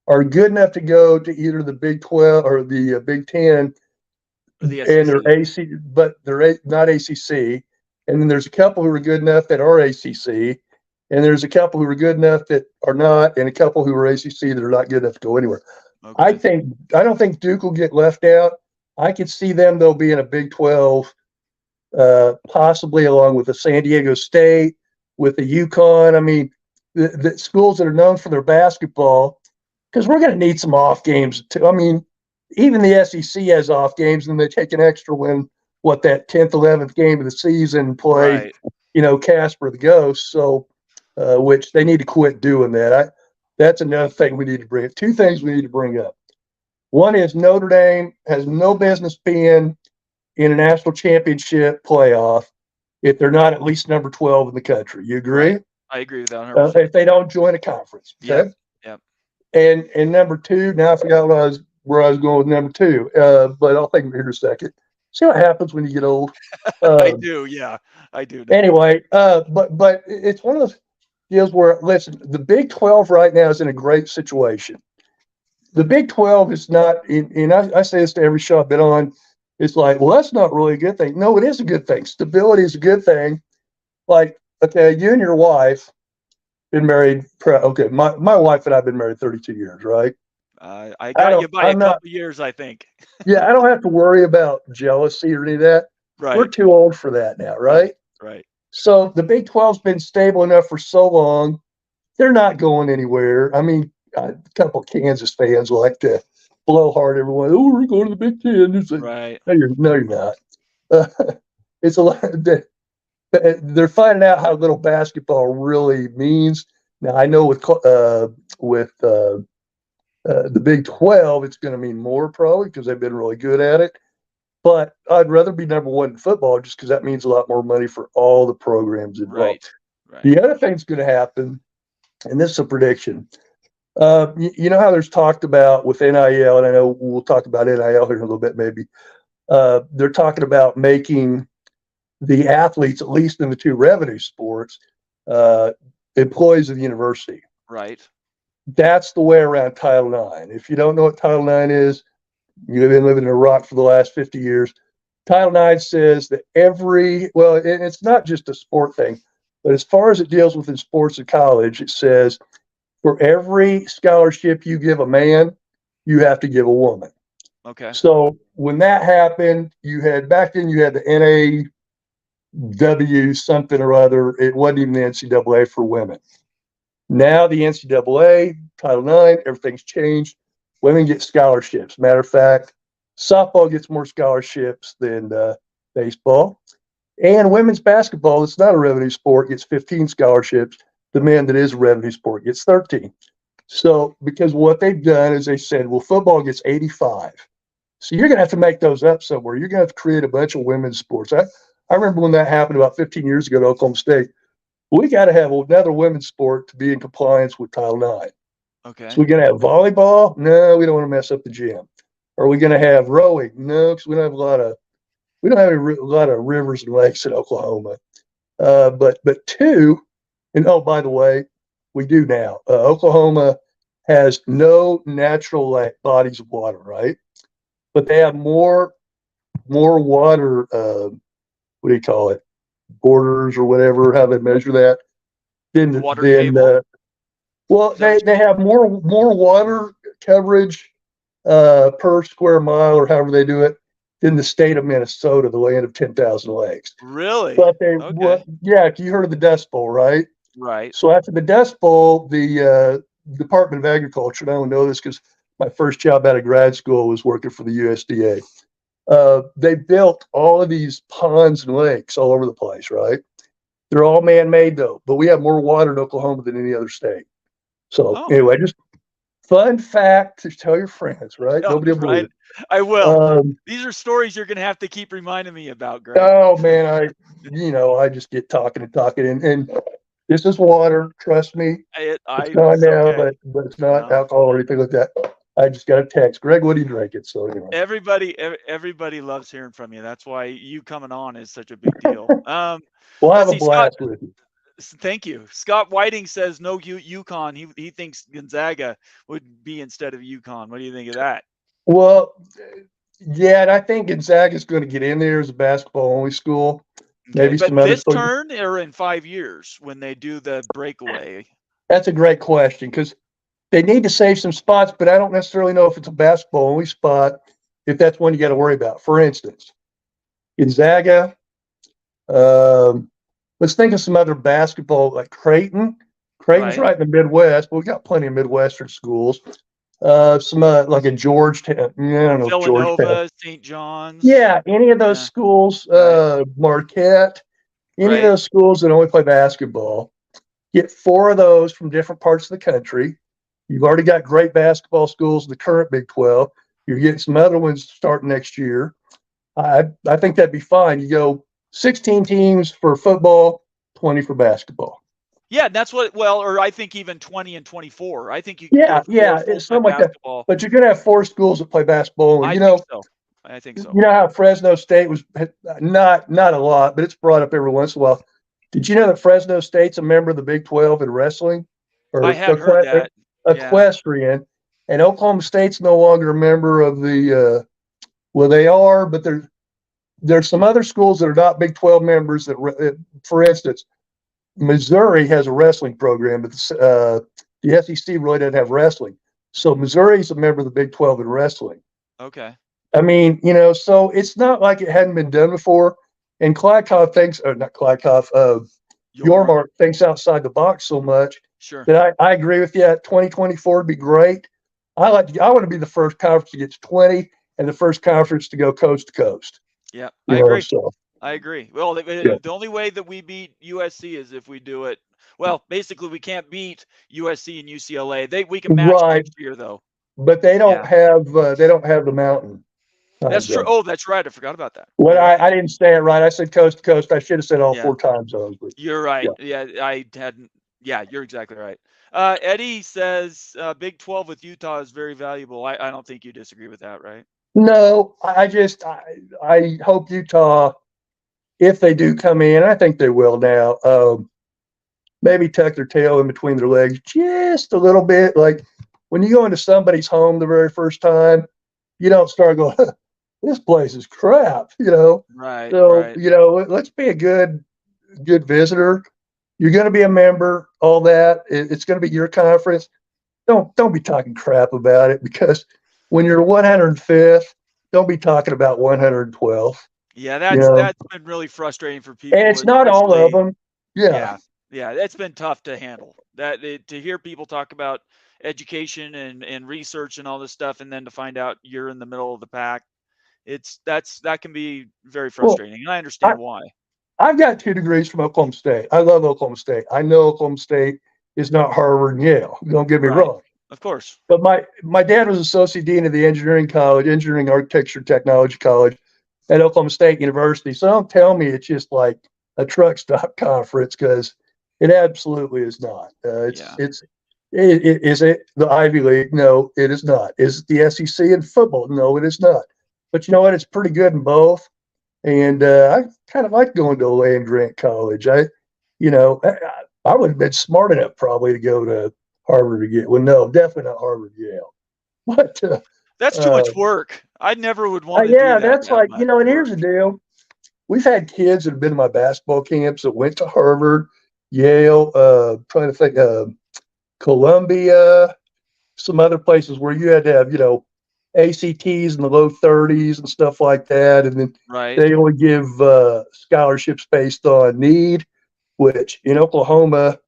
are good enough to go to either the Big 12 or the Big 10, For the and they're SEC. AC, but they're not ACC. And then there's a couple who are good enough that are ACC, and there's a couple who are good enough that are not, and a couple who are ACC that are not good enough to go anywhere. Okay. I don't think Duke will get left out. I could see them though being a Big 12, possibly along with the San Diego State, with the UConn. I mean, the schools that are known for their basketball, because we're going to need some off games too. I mean, even the SEC has off games, and they take an extra win. What, that 10th, 11th game of the season, play, Right. Casper the Ghost. So, which they need to quit doing that. That's another thing we need to bring up. 2 things we need to bring up. One is Notre Dame has no business being in a national championship playoff if they're not at least number 12 in the country. You agree? Right. I agree with that 100%. If they don't join a conference. Okay. Yep. Yep. And number 2, now I forgot where I was going with number 2, but I'll think of it here in a second. See what happens when you get old. I do. Yeah. I do know. Anyway, but it's one of those deals where, listen, the Big 12 right now is in a great situation. The Big 12 is not, and I say this to every show I've been on, it's like, well, that's not really a good thing. No, it is a good thing. Stability is a good thing. Like, okay, you and your wife been married. Okay, my wife and I have been married 32 years, right? I got you by a couple years, I think. Yeah, I don't have to worry about jealousy or any of that. Right. We're too old for that now, right? Right. So the Big 12's been stable enough for so long. They're not going anywhere. I mean, a couple of Kansas fans like to blow hard everyone. Oh, we're going to the Big 10. It's like, Right. no, you're not. It's a lot. They're finding out how little basketball really means. Now, I know with the Big 12, it's going to mean more probably because they've been really good at it. but I'd rather be number one in football just because that means a lot more money for all the programs Right. involved. Right. The other thing's going to happen, and this is a prediction. You know how there's talked about with NIL, and I know we'll talk about NIL here in a little bit, maybe. They're talking about making the athletes, at least in the two revenue sports, uh, employees of the university. Right. That's the way around Title IX. If you don't know what Title IX is, you've been living in a rock for the last 50 years. Title IX says that it's not just a sport thing, but as far as it deals with in sports and college, it says for every scholarship you give a man, you have to give a woman. Okay. So when that happened, back then you had the NAW something or other. It wasn't even the NCAA for women. Now the NCAA, Title IX, everything's changed. Women get scholarships. Matter of fact, softball gets more scholarships than baseball. And women's basketball, it's not a revenue sport, gets 15 scholarships. The men that is a revenue sport gets 13. So, because what they've done is they said, well, football gets 85. So you're going to have to make those up somewhere. You're going to have to create a bunch of women's sports. I remember when that happened about 15 years ago at Oklahoma State. We got to have another women's sport to be in compliance with Title IX. Okay. So we're going to have volleyball? No, we don't want to mess up the gym. Are we going to have rowing? No, because we don't have a lot of rivers and lakes in Oklahoma. But two, and oh, by the way, we do now. Oklahoma has no natural bodies of water, right? But they have more water. What do you call it? Borders or whatever, how they measure that. The water table. Well, they have more water coverage per square mile or however they do it than the state of Minnesota, the land of 10,000 lakes. Really? But Okay. yeah, you heard of the Dust Bowl, right? Right. So after the Dust Bowl, the Department of Agriculture, and I only know this because my first job out of grad school was working for the USDA. They built all of these ponds and lakes all over the place, right? They're all man-made though, but we have more water in Oklahoma than any other state. So Oh. anyway, just fun fact to tell your friends, right? Nobody will believe Right. it. I will. Um, These are stories you're going to have to keep reminding me about, Greg. oh man, I just get talking and talking, and this is water. Trust me, it's not It's now, okay. but it's not No. alcohol or anything like that. I just got a text, Greg. What are you drinking? So anyway, Everybody loves hearing from you. That's why you coming on is such a big deal. we'll have Let's a see, Scott. blast with you. Thank you. Scott Whiting says no UConn. He thinks Gonzaga would be instead of UConn. What do you think of that? Well, yeah, and I think Gonzaga is going to get in there as a basketball only school. Okay, Maybe but some other this schools. turn or in 5 years when they do the breakaway? That's a great question because they need to save some spots, but I don't necessarily know if it's a basketball only spot, if that's one you got to worry about. For instance, Gonzaga, let's think of some other basketball like Creighton. Creighton's Right. right in the Midwest, but we've got plenty of Midwestern schools. Some like in Georgetown. I don't know if Georgetown. Villanova, St. John's. Yeah, any of those Yeah. schools, Right. Marquette, any of Right. those schools that only play basketball, get four of those from different parts of the country. You've already got great basketball schools in the current Big 12. You're getting some other ones starting next year. I think that'd be fine. You go 16 teams for football, 20 for basketball. Yeah, that's what. Well, or I think even 20 and 24. I think you could Yeah, go four it's full-time something like that. basketball. But you're going to have four schools that play basketball. I think so. I think so. You know how Fresno State was not a lot, but it's brought up every once in a while. Did you know that Fresno State's a member of the Big 12 in wrestling I or had heard that. Yeah. equestrian? And Oklahoma State's no longer a member of the. Well, they are, but there's some other schools that are not Big 12 members. For instance, Missouri has a wrestling program, but the SEC really doesn't have wrestling. So Missouri's a member of the Big 12 in wrestling. Okay. I mean, so it's not like it hadn't been done before. And Klykov thinks, or not Klykov, Yormark thinks outside the box so much Sure. that I agree with you. 2024 would be great. I want to be the first conference to get to 20 and the first conference to go coast to coast. Yeah, I agree. So, I agree. Well, yeah. the only way that we beat USC is if we do it. Well, basically, we can't beat USC and UCLA. We can match Right. next year, though. But they don't have the mountain. That's true. zones. Oh, that's right. I forgot about that. What You're right. I didn't say it right. I said coast to coast. I should have said all Yeah, 4 time zones. But you're yeah. right. Yeah, I hadn't. Yeah, you're exactly right. Eddie says Big 12 with Utah is very valuable. I don't think you disagree with that, right? No, I hope Utah, if they do come in, I think they will now. Maybe tuck their tail in between their legs just a little bit. Like when you go into somebody's home the very first time, you don't start going, this place is crap, Right, So, right. let's be a good visitor. You're going to be a member, all that. It's going to be your conference. Don't be talking crap about it, because when you're 105th, don't be talking about 112th. Yeah, You that's know, that's been really frustrating for and people, it's not all of especially. them. Yeah, Yeah, yeah, it's been tough to handle. To hear people talk about education and research and all this stuff, and then to find out you're in the middle of the pack, that can be very well, frustrating, and I I, understand why. I've got 2 degrees from Oklahoma State. I love Oklahoma State. I know Oklahoma State is not Harvard and Yale. Don't get me Right. wrong. Of course. But my dad was associate dean of the engineering architecture technology college at Oklahoma State University. So don't tell me it's just like a truck stop conference, because it absolutely is not. Yeah. Is it the Ivy League? No, it is not. Is it the SEC in football? No, it is not. But you know what? It's pretty good in both. And I kind of like going to a land grant college. You know, I would have been smart enough probably to go to Harvard or Yale. Well, no, definitely not Harvard, Yale. But That's too much work. I never would want to do yeah, that that's like, much and here's work. the deal. We've had kids that have been to my basketball camps that went to Harvard, Yale, trying to think, Columbia, some other places where you had to have, ACTs in the low 30s and stuff like that. And then Right. they only give scholarships based on need, which in Oklahoma,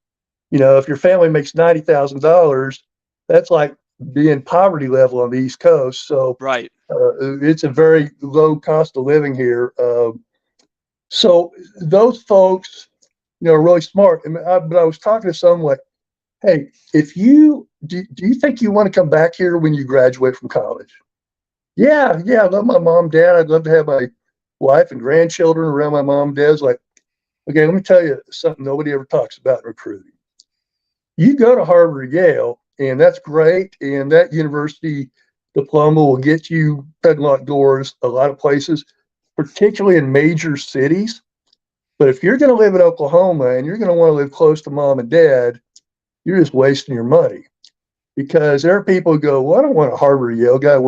if your family makes $90,000, that's like being poverty level on the East Coast. So Right. it's a very low cost of living here. So those folks, are really smart. But I was talking to someone like, hey, if you do you think you want to come back here when you graduate from college? Yeah, I love my mom, dad. I'd love to have my wife and grandchildren around my mom, dad's like, okay, let me tell you something nobody ever talks about in recruiting. You go to Harvard or Yale, and that's great, and that university diploma will get you unlock doors a lot of places, particularly in major cities. But if you're going to live in Oklahoma and you're going to want to live close to mom and dad, you're just wasting your money, because there are people who go, well, I don't want a Harvard or Yale guy.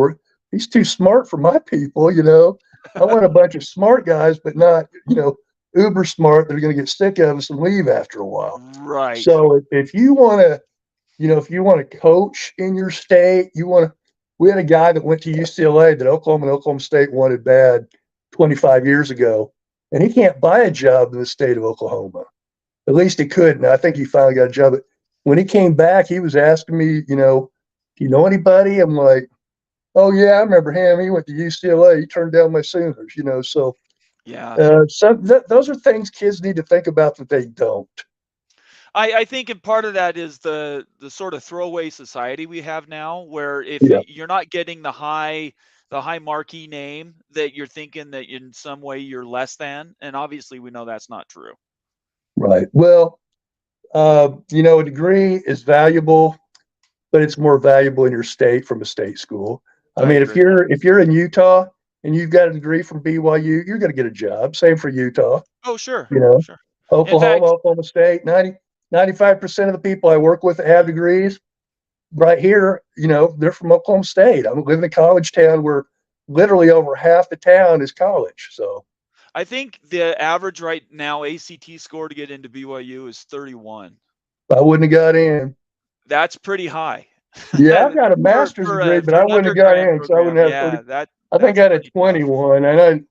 He's too smart for my people. I want a bunch of smart guys, but not, uber smart. They're going to get sick of us and leave after a while. Right. So if you want to, if you want to coach in your state, we had a guy that went to UCLA that Oklahoma and Oklahoma State wanted bad 25 years ago, and he can't buy a job in the state of Oklahoma. At least he could. And I think he finally got a job. But when he came back, he was asking me, do you know anybody? I'm like, oh yeah, I remember him. He went to UCLA. He turned down my Sooners. So Yeah. those are things kids need to think about that they don't. I think and part of that is the sort of throwaway society we have now, where if Yeah, you're not getting the high marquee name, that you're thinking that in some way you're less than, and obviously we know that's not true. right. Well, a degree is valuable, but it's more valuable in your state from a state school. I I mean, if agree. you're in Utah and you've got a degree from BYU, you're going to get a job. Same for Utah. Oh, sure, You know, sure. In Oklahoma, fact, Oklahoma State, 95% of the people I work with that have degrees right here, they're from Oklahoma State. I'm living in a college town where literally over half the town is college. So I think the average right now ACT score to get into BYU is 31. I wouldn't have got in. That's pretty high. Yeah, I've got a for master's for degree, a but for I an wouldn't have got undergrad in. So I program. wouldn't have 30. Yeah, that I think that's I had a pretty tough. 21. And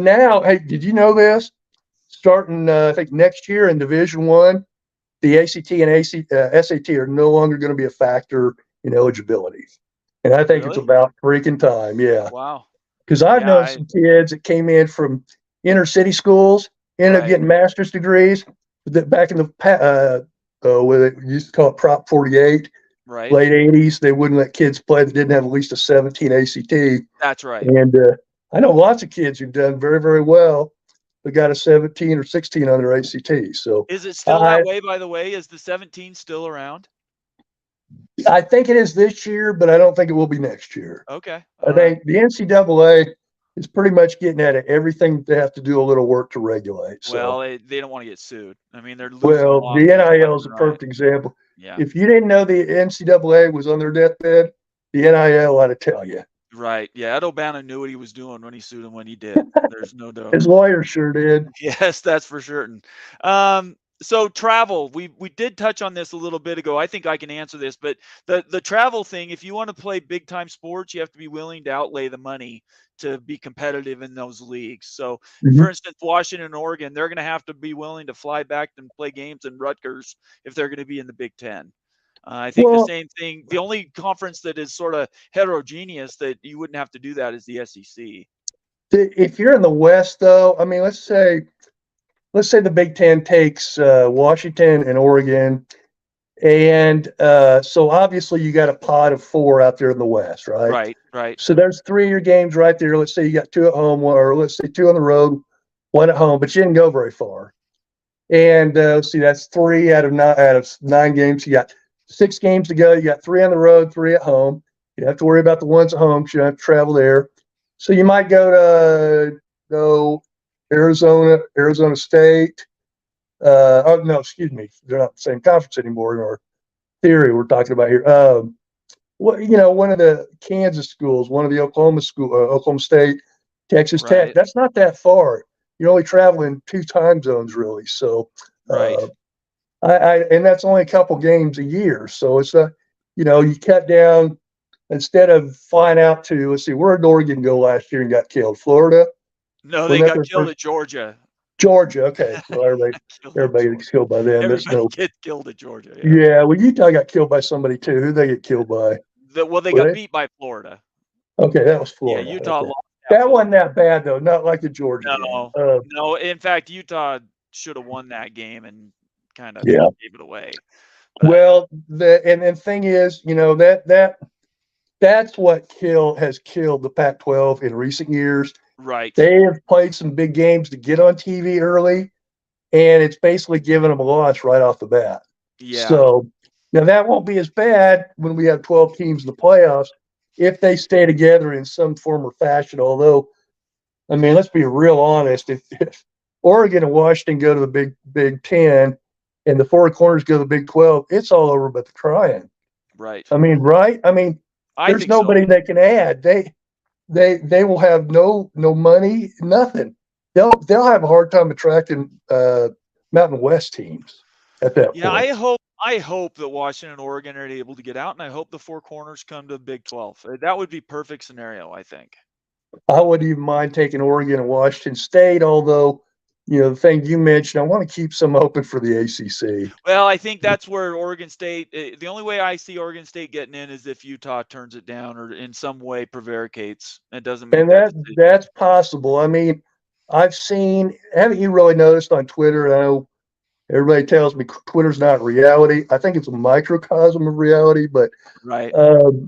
now, hey, did you know this? Starting, I think next year in Division One, the ACT and SAT are no longer going to be a factor in eligibility. And I think it's Really? about freaking time. Yeah. Wow. Because I've Yeah, known some kids that came in from inner city schools, ended up right. getting master's degrees that back in the, where they used to call it Prop 48. Right. late 80s, they wouldn't let kids play that didn't have at least a 17 ACT. That's right. And I know lots of kids who've done very, very well, but got a 17 or 16 on their ACT. So Is it still I that way, by the way? Is the 17 still around? I think it is this year, but I don't think it will be next year. Okay. I All right. think the NCAA is pretty much getting at it. Everything they have to do a little work to regulate. So, Well, they don't want to get sued. I mean, they're losing well, the lawsuits left NIL is a and right. perfect example. Yeah. If you didn't know the NCAA was on their deathbed, the NIL ought to tell you. Right. Yeah. Ed O'Bannon knew what he was doing when he sued him when he did. There's no doubt. His lawyer sure did. Yes, that's for certain. So travel, we did touch on this a little bit ago. I think I can answer this, but the travel thing, if you want to play big time sports, you have to be willing to outlay the money to be competitive in those leagues. So, for Mhm. instance, Washington and Oregon, they're going to have to be willing to fly back and play games in Rutgers if they're going to be in the Big Ten. I think the Well, same thing. The only conference that is sort of heterogeneous that you wouldn't have to do that is the SEC. if you're in the West, though, I mean, let's say the Big Ten takes Washington and Oregon, and so obviously you got a pot of four out there in the West, right? Right, right, So there's 3 of your games right there. Let's say you got 2 at home, or let's say 2 on the road, 1 at home, but you didn't go very far. And let's see, that's 3 out of 9 games. You got 6 games to go. You got 3 on the road, 3 at home. You don't have to worry about the ones at home because you don't have to travel there. So you might go Arizona State. Oh no, excuse me, they're not the same conference anymore in our theory we're talking about here. One of the Kansas schools, one of the Oklahoma State, Texas Tech. right, That's not that far. You're only traveling 2 time zones, really. So, right. uh, and that's only a couple games a year. So it's you cut down instead of flying out to, let's see, where did Oregon go last year and got killed? Florida? No, they Wasn't that got their killed first? at Georgia. Georgia. Okay. Well, everybody, Killed at everybody Georgia. gets killed by them. That's Everybody no. gets killed at Georgia. Yeah. Yeah. Well, Utah got killed by somebody too. Who they get killed by? Well, they Were got they? beat by Florida. Okay, that was Yeah, Florida. Utah Okay. lost at That wasn't Florida. that bad though. Not like the Georgia game. No, no. In fact, Utah should have won that game and kind of Yeah. gave it away. But Well, the thing is, that's what has killed the Pac-12 in recent years. right. They have played some big games to get on TV early, and it's basically given them a loss right off the bat. Yeah. So now that won't be as bad when we have 12 teams in the playoffs if they stay together in some form or fashion. Although, I mean, let's be real honest. If Oregon and Washington go to the Big Ten and the Four Corners go to the Big 12, it's all over but the crying. Right. I mean, right? I mean, I there's think so. nobody they can add. They will have no money, nothing. They'll have a hard time attracting Mountain West teams at that Yeah, point. I hope that Washington and Oregon are able to get out, and I hope the Four Corners come to the Big 12. That would be perfect scenario, I think. I wouldn't even mind taking Oregon and Washington State, although the thing you mentioned, I want to keep some open for the ACC. Well, I think that's where Oregon State. The only way I see Oregon State getting in is if Utah turns it down or in some way prevaricates and doesn't make And that decision. that's possible. I mean, haven't you really noticed on Twitter? I know everybody tells me Twitter's not reality. I think it's a microcosm of reality, but Right.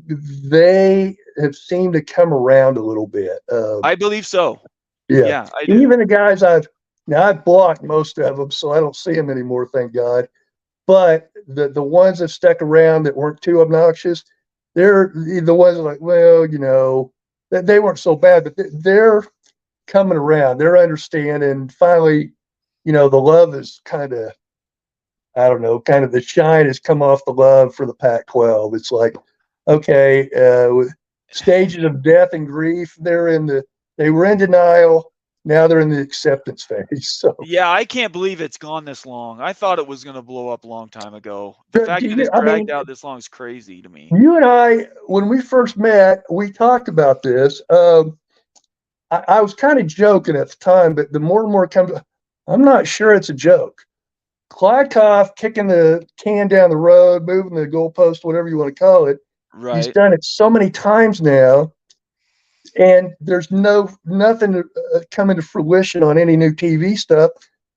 they have seemed to come around a little bit. I believe so. Yeah, Yeah, I do. even the guys I've blocked most of them, so I don't see them anymore, thank God. But the ones that stuck around that weren't too obnoxious, they're the ones that are like, well, they weren't so bad, but they're coming around. They're understanding. Finally, the love is kind of, I don't know, kind of the shine has come off the love for the Pac-12. It's like, okay, with stages of death and grief, they were in denial. Now they're in the acceptance phase. So Yeah, I can't believe it's gone this long. I thought it was going to blow up a long time ago. The fact that it's I dragged mean, out this long is crazy to me. you and I, when we first met, we talked about this. I was kind of joking at the time, but the more and more it comes, I'm not sure it's a joke. Klykov kicking the can down the road, moving the goalpost, whatever you want to call it. He's Right. done it so many times now, and there's nothing coming to fruition on any new TV stuff.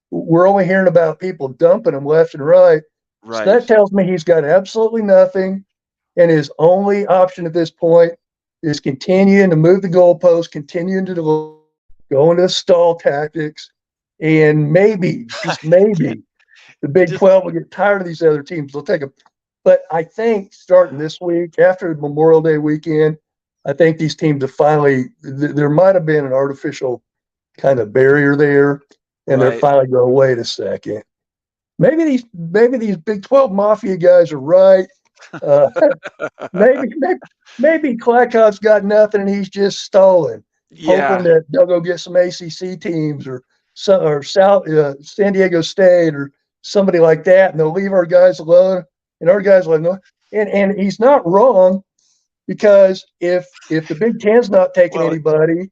We're only hearing about people dumping him left and right. So Right. that tells me he's got absolutely nothing. and his only option at this point is continuing to move the goalposts, continuing to go into stall tactics, and maybe, just maybe, the Big Just 12 will get tired of these other teams. They'll take them. But I think starting this week, after Memorial Day weekend, I think these teams have finally, there might have been an artificial kind of barrier there, and they're right. finally going, wait a second. Maybe these Big 12 mafia guys are right. Uh, maybe Klackov's got nothing and he's just stalling, hoping Yeah. that they'll go get some ACC teams or South San Diego State or somebody like that, and they'll leave our guys alone. And our guys like no, and he's not wrong, because if the Big Ten's not taking Well, anybody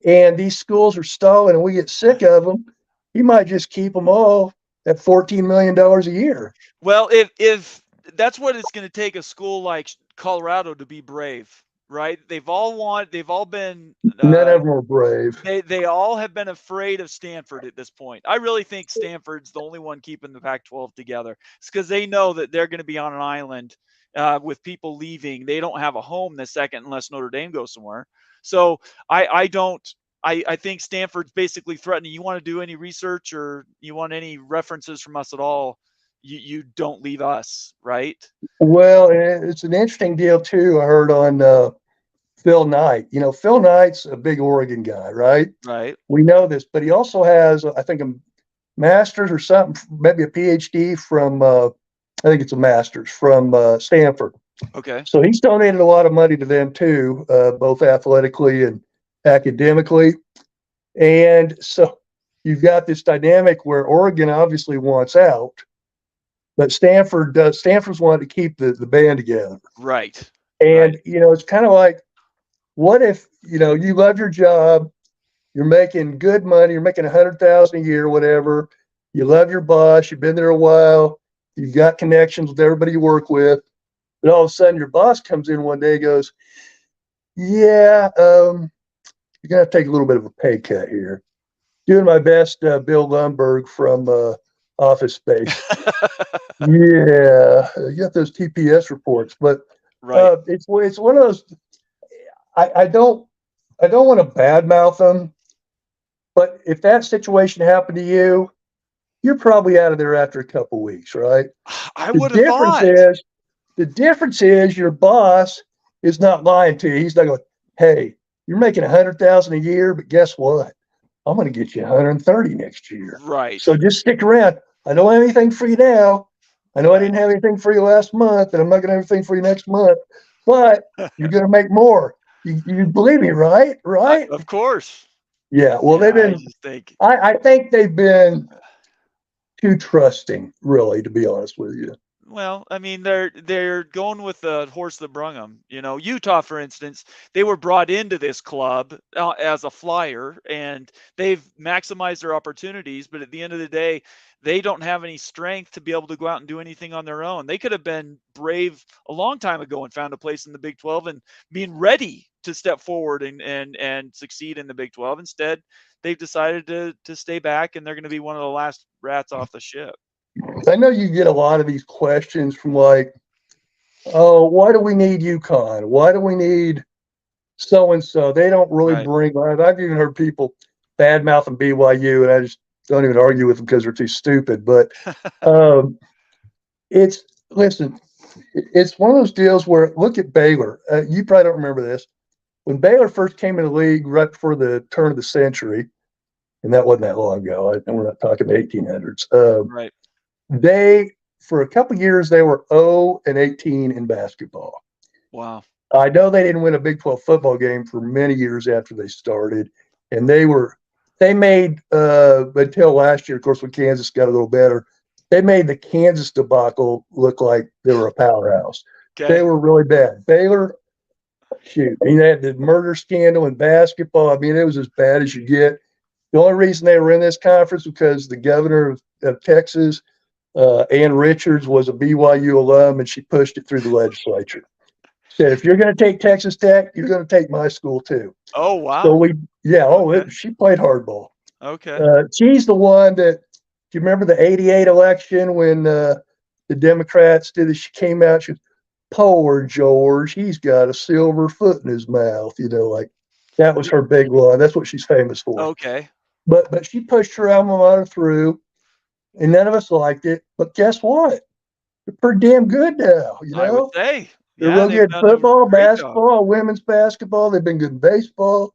and these schools are stalling and we get sick of them, he might just keep them all at $14 million a year. well, if that's what it's going to take a school like Colorado to be brave, right? They've all been None of them are brave. they all have been afraid of Stanford at this point. I really think Stanford's the only one keeping the Pac-12 together. It's because they know that they're going to be on an island with people leaving. They don't have a home the second unless Notre Dame goes somewhere. So I don't. I think Stanford's basically threatening. You want to do any research or you want any references from us at all? You don't leave us, right? Well, it's an interesting deal too. I heard on Phil Knight. Phil Knight's a big Oregon guy, right? Right. We know this, but he also has, I think, a master's or something, maybe a PhD from, I think it's a master's from Stanford. Okay. So he's donated a lot of money to them too, both athletically and academically. And so you've got this dynamic where Oregon obviously wants out, but Stanford's wanted to keep the band together. Right. And, Right. it's kind of like, what if, you love your job, you're making good money, you're making 100,000 a year, whatever. You love your boss, you've been there a while, you've got connections with everybody you work with. But all of a sudden your boss comes in one day and goes, yeah, you're going to have to take a little bit of a pay cut here. Doing my best, Bill Lundberg from Office Space. Yeah, you got those TPS reports, but Right. it's one of those. I don't want to badmouth them, but if that situation happened to you, you're probably out of there after a couple of weeks, right? I The would have difference thought. is the difference is your boss is not lying to you. He's not going, hey, you're making 100,000 a year, but guess what? I'm going to get you 130 next year. Right. So just stick around. I don't have anything for you now. I know I Right. didn't have anything for you last month, and I'm not going to have anything for you next month, but you're going to make more. You believe me, right? Right? Of course. Yeah. Well, Yeah, they've I been, just think. I think they've been too trusting, really, to be honest with you. Well, I mean, they're going with the horse that brung them. Utah, for instance, they were brought into this club as a flyer, and they've maximized their opportunities. But at the end of the day, they don't have any strength to be able to go out and do anything on their own. They could have been brave a long time ago and found a place in the Big 12 and being ready to step forward and succeed in the Big 12. Instead, they've decided to stay back, and they're going to be one of the last rats off the ship. I know you get a lot of these questions from like, oh, why do we need UConn? Why do we need so and so? They don't really Right. bring. I've even heard people bad mouthing BYU, and I just don't even argue with them because they're too stupid. But um, listen, it's one of those deals where look at Baylor. You probably don't remember this. When Baylor first came in the league right before the turn of the century, and that wasn't that long ago, and we're not talking the 1800s. Right. They, for a couple of years, they were 0-18 in basketball. Wow. I know they didn't win a Big 12 football game for many years after they started, and they made until last year, of course, when Kansas got a little better, they made the Kansas debacle look like they were a powerhouse. Okay. They were really bad. Baylor, shoot, they had the murder scandal in basketball. I mean, it was as bad as you get. The only reason they were in this conference was because the governor of Texas, Ann Richards, was a BYU alum, and she pushed it through the legislature. Said, if you're going to take Texas Tech, you're going to take my school too. Oh, So wow. she played hardball. Okay. She's the one that, do you remember the 88 election when the Democrats did this? She came out, she poor George, he's got a silver foot in his mouth. Like that was her big line. That's what she's famous for. Okay. But she pushed her alma mater through, and none of us liked it. But guess what? They're pretty damn good now. I would say. They're Yeah, real they've good in done a football, great job. basketball, women's basketball. They've been good in baseball.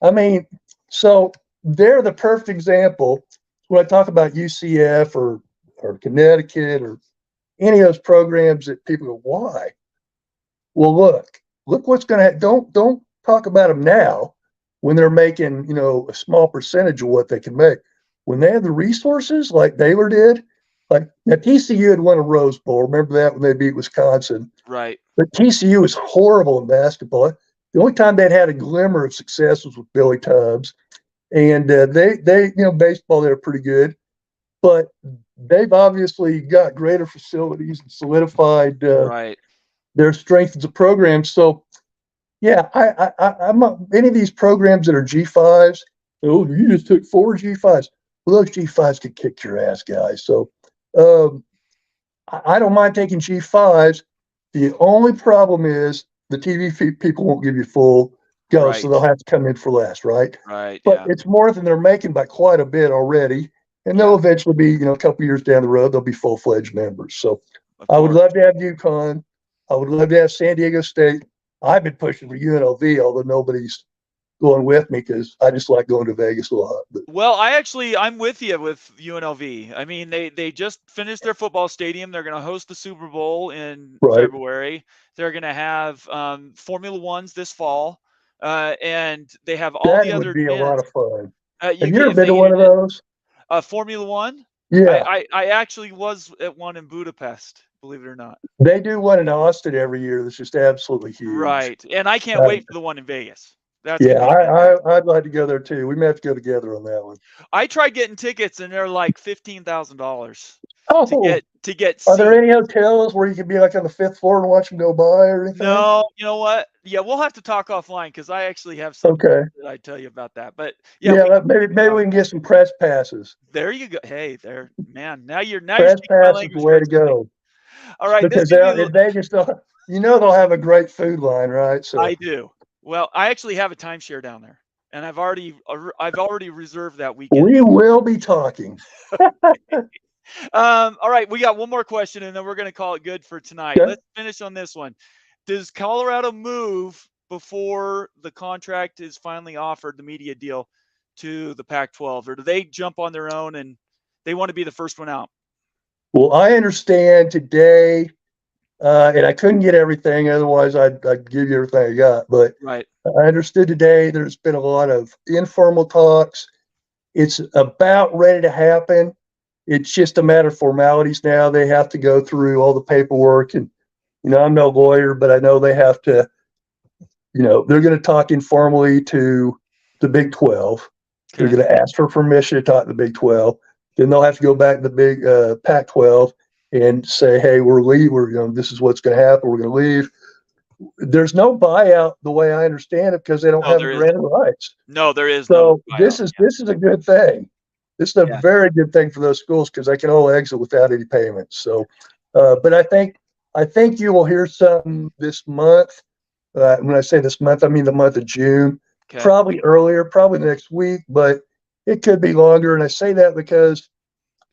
I mean, so they're the perfect example. When I talk about UCF or Connecticut or any of those programs that people go, why? Well, look what's going to don't talk about them now when they're making, a small percentage of what they can make. When they have the resources like Baylor did, like now TCU had won a Rose Bowl. Remember that when they beat Wisconsin? Right. But TCU was horrible in basketball. The only time they'd had a glimmer of success was with Billy Tubbs, and they baseball they're pretty good, but they've obviously got greater facilities and solidified Right. their strength as a program. So, yeah, I'm any of these programs that are G5s. Oh, you just took 4 G5s. Well, those G5s could kick your ass, guys. So, I don't mind taking G5s. The only problem is the TV people won't give you full go, so they'll have to come in for less, right? Right. But Yeah. it's more than they're making by quite a bit already, and Yeah. they'll eventually be, a couple years down the road, they'll be full-fledged members. So Of I would course. love to have UConn. I would love to have San Diego State. I've been pushing for UNLV, although nobody's going with me because I just like going to Vegas a lot. But Well, I'm with you with UNLV. I mean, they just finished their football stadium. They're going to host the Super Bowl in right, February. They're going to have Formula Ones this fall, and they have all that the would other be a lot gyms. of fun. You Have you can ever if been they to get one of it those? in Formula One. Yeah, I actually was at one in Budapest, believe it or not. they do one in Austin every year. That's just absolutely huge. Right, and I can't Uh, wait for the one in Vegas. That's yeah, going to be fantastic. I'd like to go there too. We may have to go together on that one. I tried getting tickets, and they're like $15,000 Oh, to get are there seats. any hotels where you can be like on the 5th floor and watch them go by or anything? No, you know what? Yeah, we'll have to talk offline because I actually have something Okay. that I tell you about that. But yeah, Yeah, we maybe we can get some press passes. there you go. Hey, there, man. Now you're Press speaking my pass is the language, way to Greg. go All right, this because could be. in Vegas, they'll have a great food line, right? So I do. Well, I actually have a timeshare down there, and I've already reserved that weekend. we will be talking. All right, we got one more question, and then we're going to call it good for tonight. Okay. Let's finish on this one. Does Colorado move before the contract is finally offered, the media deal, to the Pac-12, or do they jump on their own and they want to be the first one out? Well, I understand today, and I couldn't get everything. Otherwise, I'd give you everything I got. But Right. I understood today there's been a lot of informal talks. It's about ready to happen. It's just a matter of formalities now. They have to go through all the paperwork. And, I'm no lawyer, but I know they have to, they're going to talk informally to the Big 12. They're Okay. going to ask for permission to talk to the Big 12. Then they'll have to go back to the big Pac 12 and say, hey, we're leaving. This is what's going to happen. We're going to leave. There's no buyout the way I understand it because they don't No, have a there is. grant of rights. No, there is no So buyout. this is a good thing. This is a Yeah. very good thing for those schools because they can all exit without any payments. So, but I think you will hear something this month. When I say this month, I mean the month of June. Okay. Probably earlier, probably next week, but it could be longer. And I say that because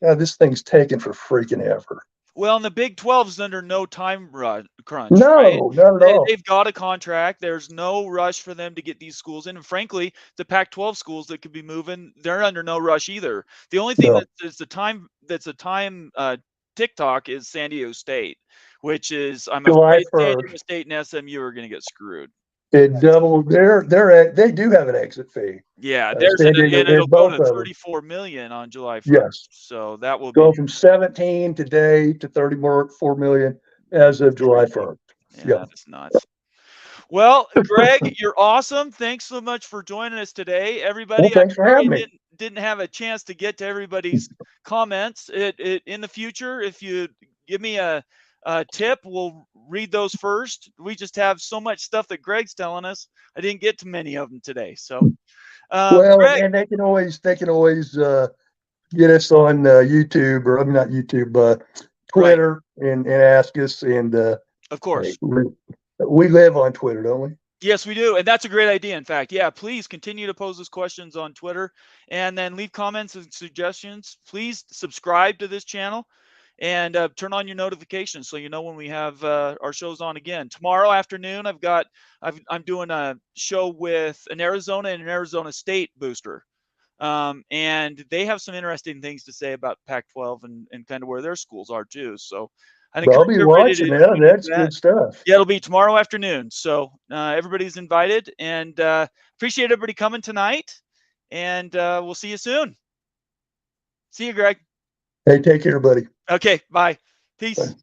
this thing's taken for freaking ever. Well, and the Big 12 is under no time crunch, right? No, not at all. They've got a contract. There's no rush for them to get these schools in. And frankly, the Pac-12 schools that could be moving, they're under no rush either. The only thing No. that's a time TikTok is San Diego State, which is I'm July afraid San Diego 1st. State and SMU are going to get screwed. It doubled. They do have an exit fee. Yeah, San Diego, and it'll go both to of them. 34 million on July 1st. Yes. So that will Go be from 17 today to 34 million as of July 1st. Yeah, that's nuts. Well, Greg, you're awesome. Thanks so much for joining us today. Everybody, Well, thanks for having me. didn't have a chance to get to everybody's comments. In the future, if you give me a tip, we'll read those first. We just have so much stuff that Greg's telling us. I didn't get to many of them today. So, well, Greg, and they can always get us on YouTube, or I mean not YouTube, Twitter, and ask us. And Of course. We live on Twitter, don't we? Yes, we do. And that's a great idea. In fact, yeah, please continue to pose those questions on Twitter and then leave comments and suggestions. Please subscribe to this channel and turn on your notifications so you know when we have our shows on again. Tomorrow afternoon, I'm doing a show with an Arizona and an Arizona State booster. And they have some interesting things to say about Pac-12 and kind of where their schools are too. So I think I'll be watching that. That's good stuff. Yeah, it'll be tomorrow afternoon. So everybody's invited, and appreciate everybody coming tonight. And we'll see you soon. See you, Greg. Hey, take care, buddy. Okay, bye. Peace. Bye.